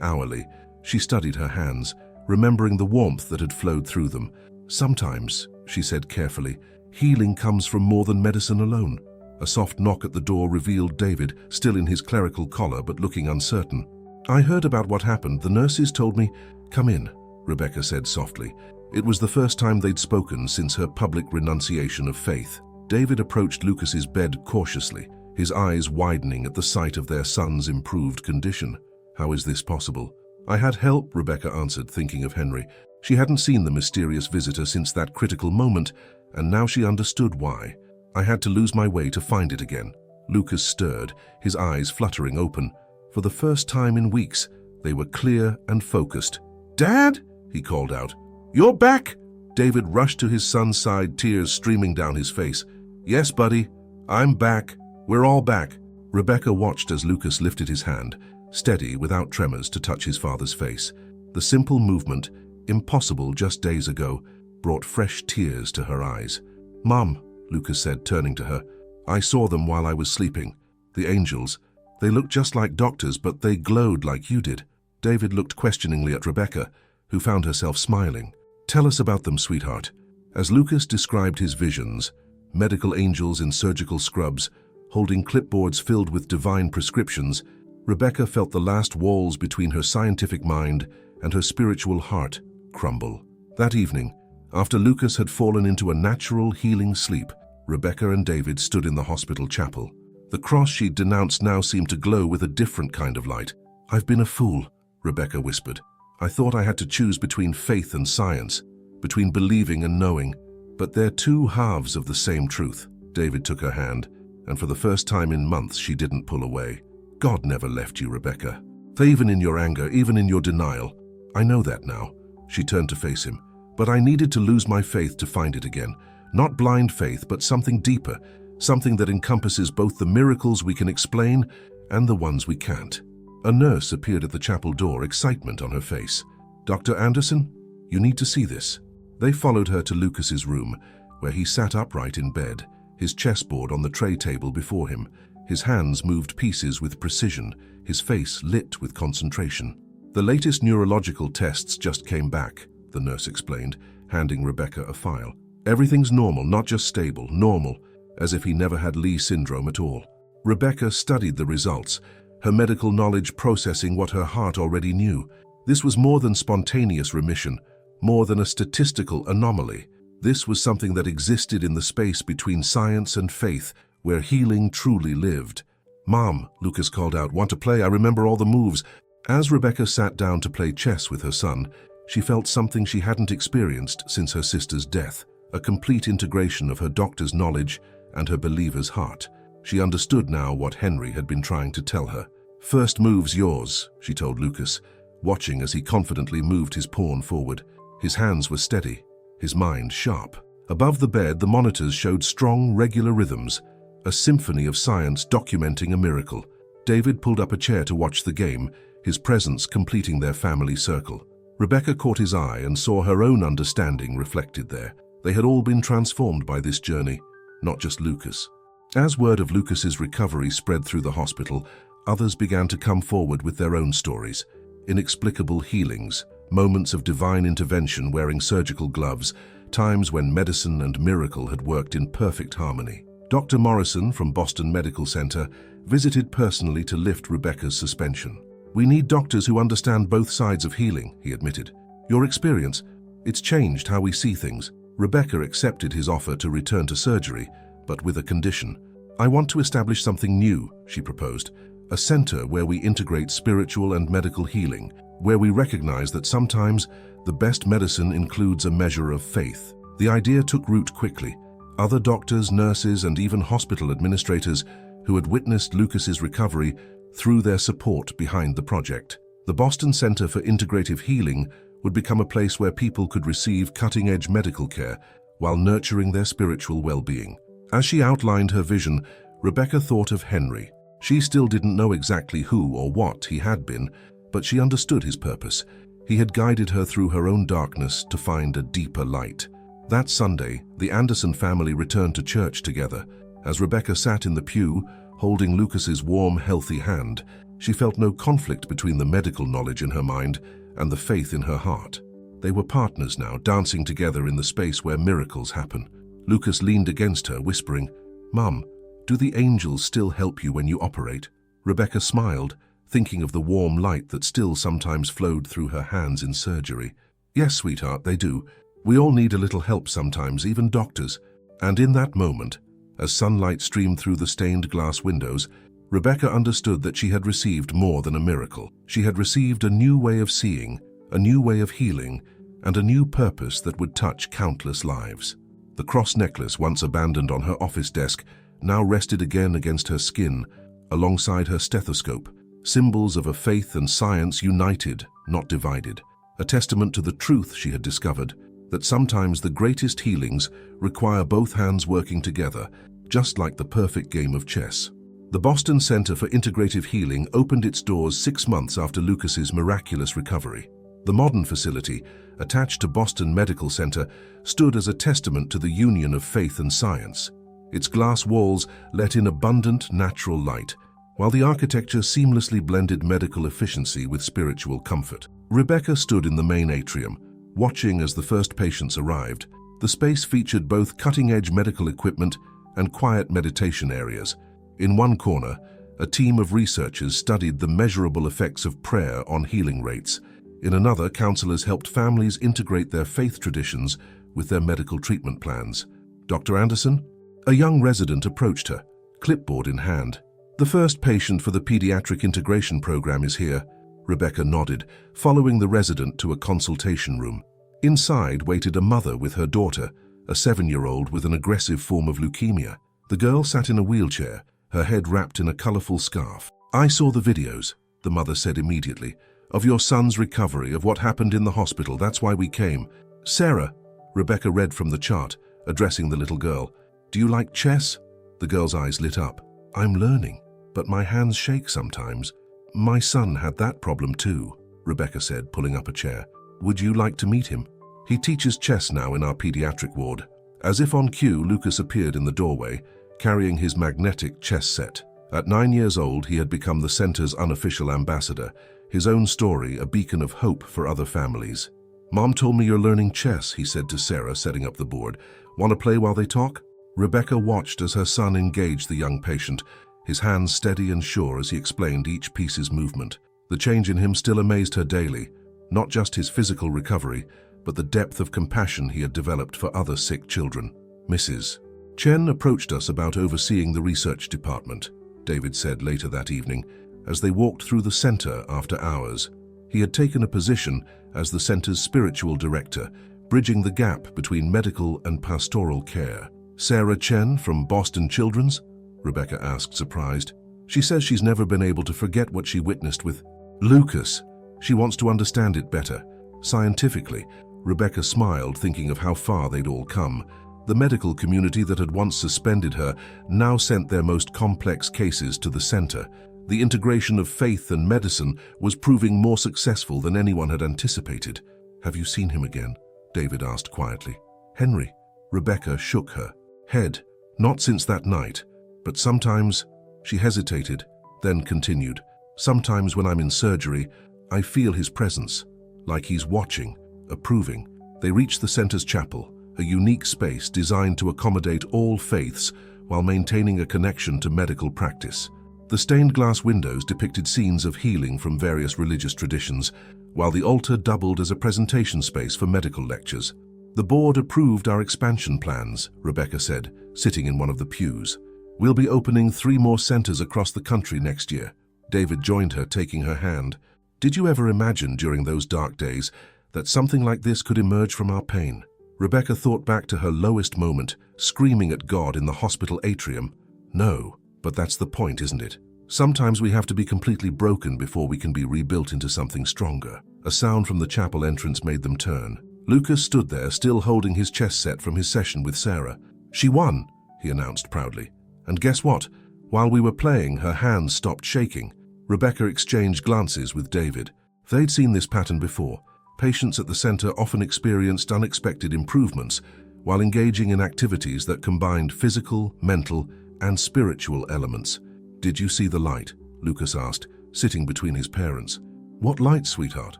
hourly. She studied her hands, remembering the warmth that had flowed through them. "Sometimes," she said carefully, "healing comes from more than medicine alone." A soft knock at the door revealed David, still in his clerical collar but looking uncertain. "I heard about what happened. The nurses told me—" "Come in," Rebecca said softly. It was the first time they'd spoken since her public renunciation of faith. David approached Lucas's bed cautiously, his eyes widening at the sight of their son's improved condition. "How is this possible?" "I had help," Rebecca answered, thinking of Henry. She hadn't seen the mysterious visitor since that critical moment, and now she understood why. "I had to lose my way to find it again." Lucas stirred, his eyes fluttering open. For the first time in weeks, they were clear and focused. "Dad?" he called out. "You're back!" David rushed to his son's side, tears streaming down his face. "Yes, buddy, I'm back. We're all back." Rebecca watched as Lucas lifted his hand, steady, without tremors, to touch his father's face. The simple movement, impossible just days ago, brought fresh tears to her eyes. "Mom," Lucas said, turning to her, "I saw them while I was sleeping. The angels. They looked just like doctors, but they glowed like you did." David looked questioningly at Rebecca, who found herself smiling. "Tell us about them, sweetheart." As Lucas described his visions, medical angels in surgical scrubs, holding clipboards filled with divine prescriptions, Rebecca felt the last walls between her scientific mind and her spiritual heart crumble. That evening, after Lucas had fallen into a natural, healing sleep, Rebecca and David stood in the hospital chapel. The cross she'd denounced now seemed to glow with a different kind of light. "I've been a fool," Rebecca whispered. "I thought I had to choose between faith and science, between believing and knowing. But they're two halves of the same truth." David took her hand, and for the first time in months she didn't pull away. "God never left you, Rebecca. Even in your anger, even in your denial. I know that now." She turned to face him. "But I needed to lose my faith to find it again. Not blind faith, but something deeper, something that encompasses both the miracles we can explain and the ones we can't." A nurse appeared at the chapel door, excitement on her face. "Dr. Anderson, you need to see this." They followed her to Lucas's room, where he sat upright in bed, his chessboard on the tray table before him. His hands moved pieces with precision, his face lit with concentration. "The latest neurological tests just came back," the nurse explained, handing Rebecca a file. "Everything's normal, not just stable, normal, as if he never had Lee syndrome at all." Rebecca studied the results, her medical knowledge processing what her heart already knew. This was more than spontaneous remission, more than a statistical anomaly. This was something that existed in the space between science and faith, where healing truly lived. "Mom," Lucas called out, "want to play? I remember all the moves." As Rebecca sat down to play chess with her son, she felt something she hadn't experienced since her sister's death, a complete integration of her doctor's knowledge and her believer's heart. She understood now what Henry had been trying to tell her. "First move's yours," she told Lucas, watching as he confidently moved his pawn forward. His hands were steady, his mind sharp. Above the bed, the monitors showed strong, regular rhythms, a symphony of science documenting a miracle. David pulled up a chair to watch the game, his presence completing their family circle. Rebecca caught his eye and saw her own understanding reflected there. They had all been transformed by this journey, not just Lucas. As word of Lucas's recovery spread through the hospital, others began to come forward with their own stories. Inexplicable healings, moments of divine intervention wearing surgical gloves, times when medicine and miracle had worked in perfect harmony. Dr. Morrison from Boston Medical Center visited personally to lift Rebecca's suspension. "We need doctors who understand both sides of healing," he admitted. "Your experience, it's changed how we see things." Rebecca accepted his offer to return to surgery, but with a condition. "I want to establish something new," she proposed, "a center where we integrate spiritual and medical healing, where we recognize that sometimes the best medicine includes a measure of faith." The idea took root quickly. Other doctors, nurses, and even hospital administrators who had witnessed Lucas's recovery threw their support behind the project. The Boston Center for Integrative Healing would become a place where people could receive cutting-edge medical care while nurturing their spiritual well-being. As she outlined her vision, Rebecca thought of Henry. She still didn't know exactly who or what he had been, but she understood his purpose. He had guided her through her own darkness to find a deeper light. That Sunday, the Anderson family returned to church together. As Rebecca sat in the pew, holding Lucas's warm, healthy hand, she felt no conflict between the medical knowledge in her mind and the faith in her heart. They were partners now, dancing together in the space where miracles happen. Lucas leaned against her, whispering, "Mum, do the angels still help you when you operate?" Rebecca smiled, thinking of the warm light that still sometimes flowed through her hands in surgery. "Yes, sweetheart, they do. We all need a little help sometimes, even doctors." And in that moment, as sunlight streamed through the stained glass windows, Rebecca understood that she had received more than a miracle. She had received a new way of seeing, a new way of healing, and a new purpose that would touch countless lives. The cross necklace, once abandoned on her office desk, now rested again against her skin, alongside her stethoscope, symbols of a faith and science united, not divided. a testament to the truth she had discovered, that sometimes the greatest healings require both hands working together, just like the perfect game of chess. The Boston Center for Integrative Healing opened its doors 6 months after Lucas's miraculous recovery. The modern facility, attached to Boston Medical Center, stood as a testament to the union of faith and science. Its glass walls let in abundant natural light, while the architecture seamlessly blended medical efficiency with spiritual comfort. Rebecca stood in the main atrium, watching as the first patients arrived. The space featured both cutting-edge medical equipment and quiet meditation areas. In one corner, a team of researchers studied the measurable effects of prayer on healing rates. In another, counselors helped families integrate their faith traditions with their medical treatment plans. "Dr. Anderson?" A young resident approached her, clipboard in hand. "The first patient for the pediatric integration program is here." Rebecca nodded, following the resident to a consultation room. Inside waited a mother with her daughter, a 7-year-old with an aggressive form of leukemia. The girl sat in a wheelchair, her head wrapped in a colorful scarf. "I saw the videos," the mother said immediately, "of your son's recovery, of what happened in the hospital. That's why we came." "Sarah," Rebecca read from the chart, addressing the little girl. "Do you like chess?" The girl's eyes lit up. "I'm learning, but my hands shake sometimes." "My son had that problem too," Rebecca said, pulling up a chair. "Would you like to meet him? He teaches chess now in our pediatric ward." As if on cue, Lucas appeared in the doorway, carrying his magnetic chess set. At 9 years old, he had become the center's unofficial ambassador, his own story a beacon of hope for other families. "Mom told me you're learning chess," he said to Sarah, setting up the board. "Want to play while they talk?" Rebecca watched as her son engaged the young patient, his hands steady and sure as he explained each piece's movement. The change in him still amazed her daily, not just his physical recovery, but the depth of compassion he had developed for other sick children. "Mrs. Chen approached us about overseeing the research department," David said later that evening, as they walked through the center after hours. He had taken a position as the center's spiritual director, bridging the gap between medical and pastoral care. "Sarah Chen from Boston Children's?" Rebecca asked, surprised. "She says she's never been able to forget what she witnessed with Lucas. She wants to understand it better, scientifically." Rebecca smiled, thinking of how far they'd all come. The medical community that had once suspended her now sent their most complex cases to the center. The integration of faith and medicine was proving more successful than anyone had anticipated. "Have you seen him again?" David asked quietly. "Henry?" Rebecca shook her head. "Not since that night, but sometimes..." She hesitated, then continued. "Sometimes when I'm in surgery, I feel his presence, like he's watching, approving." They reached the center's chapel, a unique space designed to accommodate all faiths while maintaining a connection to medical practice. The stained glass windows depicted scenes of healing from various religious traditions, while the altar doubled as a presentation space for medical lectures. "The board approved our expansion plans," Rebecca said, sitting in one of the pews. "We'll be opening 3 more centers across the country next year." David joined her, taking her hand. "Did you ever imagine during those dark days that something like this could emerge from our pain?" Rebecca thought back to her lowest moment, screaming at God in the hospital atrium. "No, but that's the point, isn't it? Sometimes we have to be completely broken before we can be rebuilt into something stronger." A sound from the chapel entrance made them turn. Lucas stood there, still holding his chess set from his session with Sarah. "She won," he announced proudly. "And guess what? While we were playing, her hands stopped shaking." Rebecca exchanged glances with David. They'd seen this pattern before. Patients at the center often experienced unexpected improvements while engaging in activities that combined physical, mental, and spiritual elements. "Did you see the light?" Lucas asked, sitting between his parents. "What light, sweetheart?"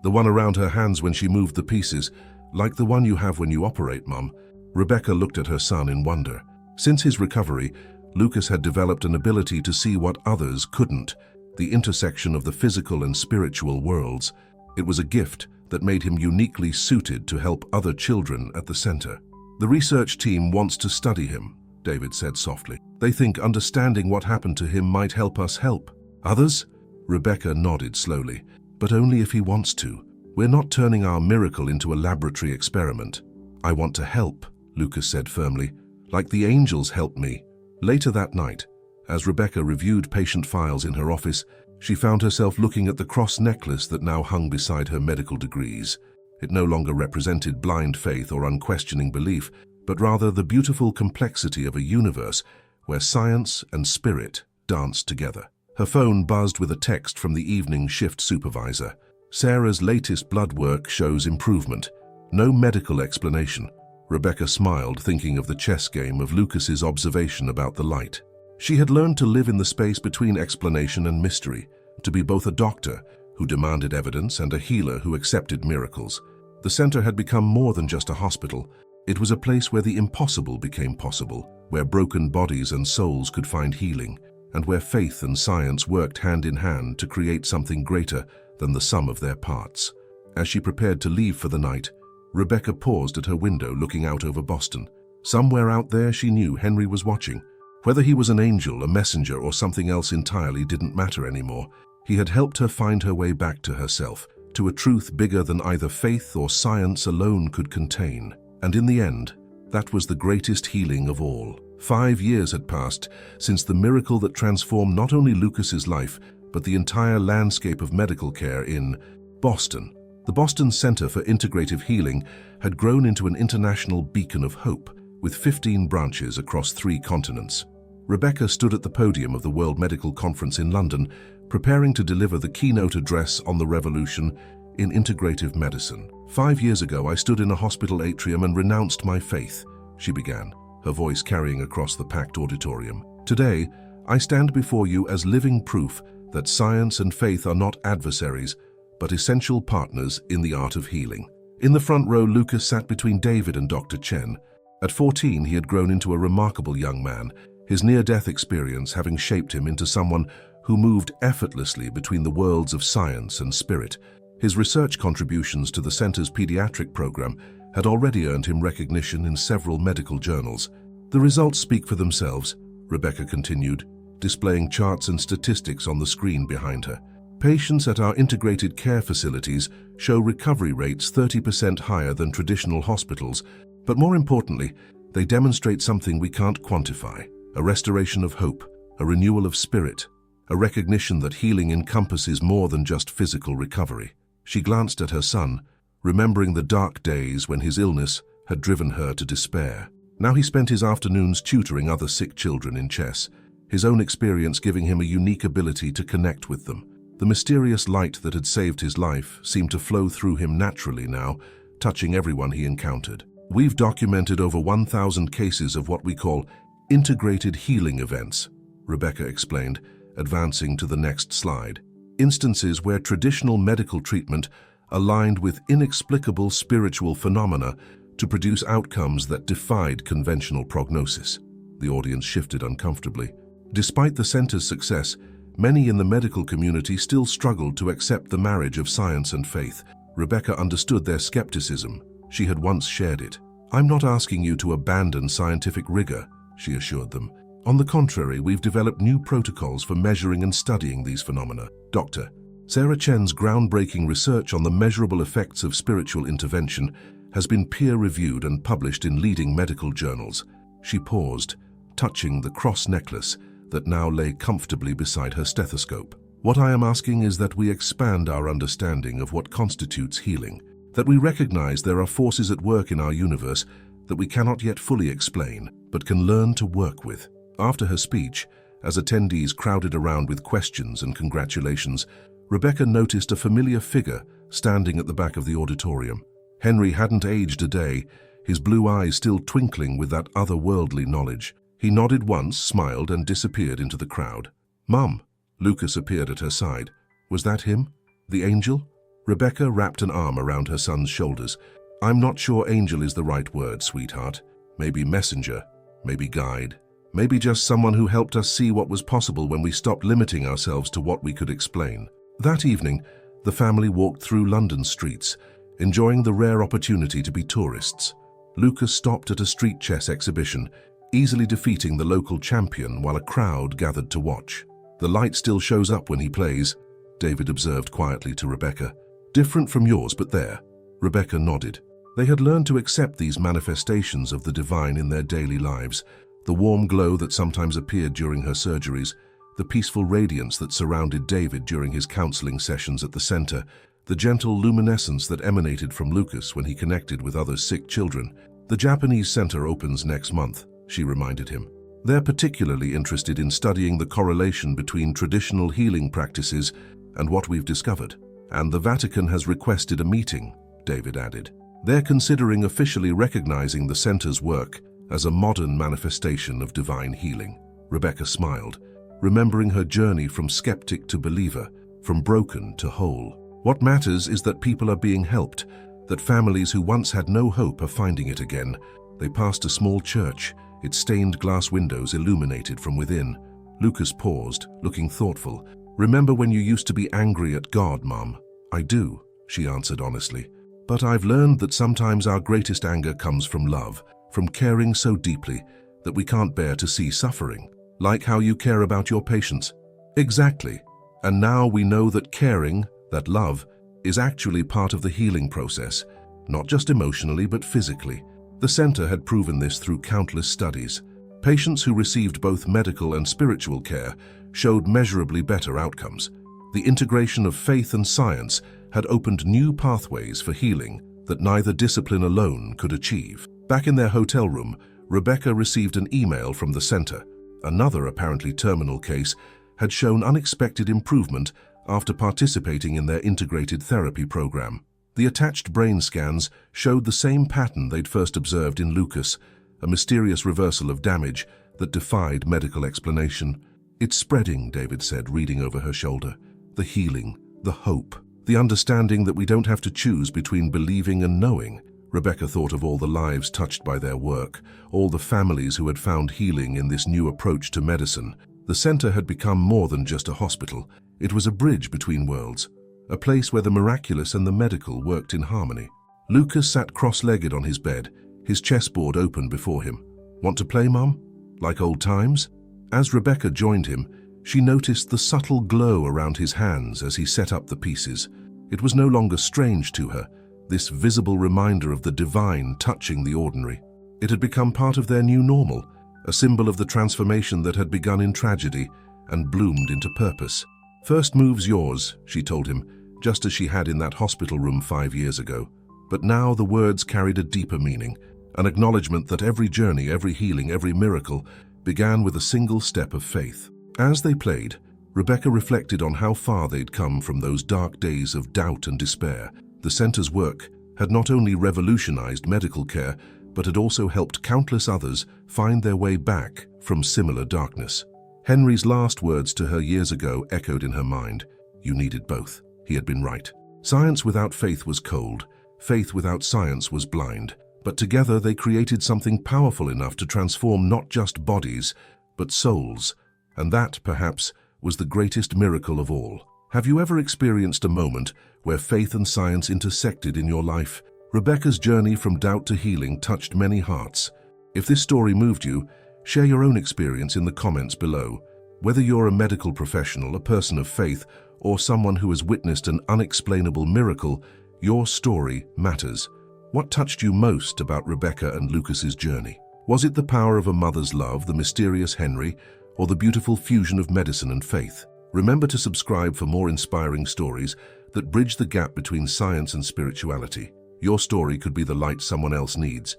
"The one around her hands when she moved the pieces, like the one you have when you operate, Mum." Rebecca looked at her son in wonder. Since his recovery, Lucas had developed an ability to see what others couldn't, the intersection of the physical and spiritual worlds. It was a gift that made him uniquely suited to help other children at the center. "The research team wants to study him," David said softly. "They think understanding what happened to him might help us help." "Others?" Rebecca nodded slowly. "But only if he wants to. We're not turning our miracle into a laboratory experiment." "I want to help," Lucas said firmly, "like the angels helped me." Later that night, as Rebecca reviewed patient files in her office, She found herself looking at the cross necklace that now hung beside her medical degrees. It no longer represented blind faith or unquestioning belief, but rather the beautiful complexity of a universe where science and spirit danced together. Her phone buzzed with a text from the evening shift supervisor. Sarah's latest blood work shows improvement. No medical explanation. Rebecca smiled, thinking of the chess game of Lucas's observation about the light. She had learned to live in the space between explanation and mystery, to be both a doctor who demanded evidence and a healer who accepted miracles. The center had become more than just a hospital. It was a place where the impossible became possible, where broken bodies and souls could find healing, and where faith and science worked hand in hand to create something greater than the sum of their parts. As she prepared to leave for the night, Rebecca paused at her window looking out over Boston. Somewhere out there she knew Henry was watching. Whether he was an angel, a messenger, or something else entirely didn't matter anymore. He had helped her find her way back to herself, to a truth bigger than either faith or science alone could contain. And in the end, that was the greatest healing of all. 5 years had passed since the miracle that transformed not only Lucas's life, but the entire landscape of medical care in Boston. The Boston Center for Integrative Healing had grown into an international beacon of hope, with 15 branches across 3 continents. Rebecca stood at the podium of the World Medical Conference in London, preparing to deliver the keynote address on the revolution in integrative medicine. 5 years ago, I stood in a hospital atrium and renounced my faith, she began, her voice carrying across the packed auditorium. Today, I stand before you as living proof that science and faith are not adversaries, but essential partners in the art of healing. In the front row, Lucas sat between David and Dr. Chen. At 14, he had grown into a remarkable young man, his near-death experience having shaped him into someone who moved effortlessly between the worlds of science and spirit. His research contributions to the center's pediatric program had already earned him recognition in several medical journals. The results speak for themselves, Rebecca continued, displaying charts and statistics on the screen behind her. Patients at our integrated care facilities show recovery rates 30% higher than traditional hospitals, but more importantly, they demonstrate something we can't quantify: a restoration of hope, a renewal of spirit, a recognition that healing encompasses more than just physical recovery. She glanced at her son, remembering the dark days when his illness had driven her to despair. Now he spent his afternoons tutoring other sick children in chess, his own experience giving him a unique ability to connect with them. The mysterious light that had saved his life seemed to flow through him naturally now, touching everyone he encountered. We've documented over 1,000 cases of what we call integrated healing events, Rebecca explained, advancing to the next slide. Instances where traditional medical treatment aligned with inexplicable spiritual phenomena to produce outcomes that defied conventional prognosis. The audience shifted uncomfortably. Despite the center's success, many in the medical community still struggled to accept the marriage of science and faith. Rebecca understood their skepticism. She had once shared it. "I'm not asking you to abandon scientific rigor," she assured them. "On the contrary, we've developed new protocols for measuring and studying these phenomena." Dr. Sarah Chen's groundbreaking research on the measurable effects of spiritual intervention has been peer-reviewed and published in leading medical journals. She paused, touching the cross necklace that now lay comfortably beside her stethoscope. "What I am asking is that we expand our understanding of what constitutes healing, that we recognize there are forces at work in our universe that we cannot yet fully explain, but can learn to work with." After her speech, as attendees crowded around with questions and congratulations, Rebecca noticed a familiar figure standing at the back of the auditorium. Henry hadn't aged a day, his blue eyes still twinkling with that otherworldly knowledge. He nodded once, smiled, and disappeared into the crowd. "Mum!" Lucas appeared at her side. "Was that him? The angel?" Rebecca wrapped an arm around her son's shoulders. "I'm not sure angel is the right word, sweetheart. Maybe messenger, maybe guide, maybe just someone who helped us see what was possible when we stopped limiting ourselves to what we could explain." That evening, the family walked through London streets, enjoying the rare opportunity to be tourists. Lucas stopped at a street chess exhibition, easily defeating the local champion while a crowd gathered to watch. "The light still shows up when he plays," David observed quietly to Rebecca. "Different from yours, but there." Rebecca nodded. They had learned to accept these manifestations of the divine in their daily lives. The warm glow that sometimes appeared during her surgeries, the peaceful radiance that surrounded David during his counseling sessions at the center, the gentle luminescence that emanated from Lucas when he connected with other sick children. The Japanese center opens next month, she reminded him. They're particularly interested in studying the correlation between traditional healing practices and what we've discovered. And the Vatican has requested a meeting, David added. They're considering officially recognizing the center's work as a modern manifestation of divine healing. Rebecca smiled, remembering her journey from skeptic to believer, from broken to whole. What matters is that people are being helped, that families who once had no hope are finding it again. They passed a small church, its stained glass windows illuminated from within. Lucas paused, looking thoughtful. "Remember when you used to be angry at God, Mom?" "I do," she answered honestly. "But I've learned that sometimes our greatest anger comes from love, from caring so deeply that we can't bear to see suffering. Like how you care about your patients." "Exactly. And now we know that caring, that love, is actually part of the healing process, not just emotionally but physically." The center had proven this through countless studies. Patients who received both medical and spiritual care showed measurably better outcomes. The integration of faith and science had opened new pathways for healing that neither discipline alone could achieve. Back in their hotel room, Rebecca received an email from the center. Another apparently terminal case had shown unexpected improvement after participating in their integrated therapy program. The attached brain scans showed the same pattern they'd first observed in Lucas, a mysterious reversal of damage that defied medical explanation. "It's spreading," David said, reading over her shoulder. "The healing, the hope, the understanding that we don't have to choose between believing and knowing." Rebecca thought of all the lives touched by their work, all the families who had found healing in this new approach to medicine. The center had become more than just a hospital. It was a bridge between worlds, a place where the miraculous and the medical worked in harmony. Lucas sat cross-legged on his bed, his chessboard open before him. "Want to play, Mum? Like old times?" As Rebecca joined him, she noticed the subtle glow around his hands as he set up the pieces. It was no longer strange to her, this visible reminder of the divine touching the ordinary. It had become part of their new normal, a symbol of the transformation that had begun in tragedy and bloomed into purpose. "First move's yours," she told him, just as she had in that hospital room 5 years ago. But now the words carried a deeper meaning, an acknowledgement that every journey, every healing, every miracle began with a single step of faith. As they played, Rebecca reflected on how far they'd come from those dark days of doubt and despair. The center's work had not only revolutionized medical care, but had also helped countless others find their way back from similar darkness. Henry's last words to her years ago echoed in her mind. You needed both. He had been right. Science without faith was cold. Faith without science was blind. But together they created something powerful enough to transform not just bodies, but souls. And that, perhaps, was the greatest miracle of all. Have you ever experienced a moment where faith and science intersected in your life? Rebecca's journey from doubt to healing touched many hearts. If this story moved you, share your own experience in the comments below. Whether you're a medical professional, a person of faith, or someone who has witnessed an unexplainable miracle, your story matters. What touched you most about Rebecca and Lucas's journey? Was it the power of a mother's love, the mysterious Henry, or the beautiful fusion of medicine and faith? Remember to subscribe for more inspiring stories that bridge the gap between science and spirituality. Your story could be the light someone else needs.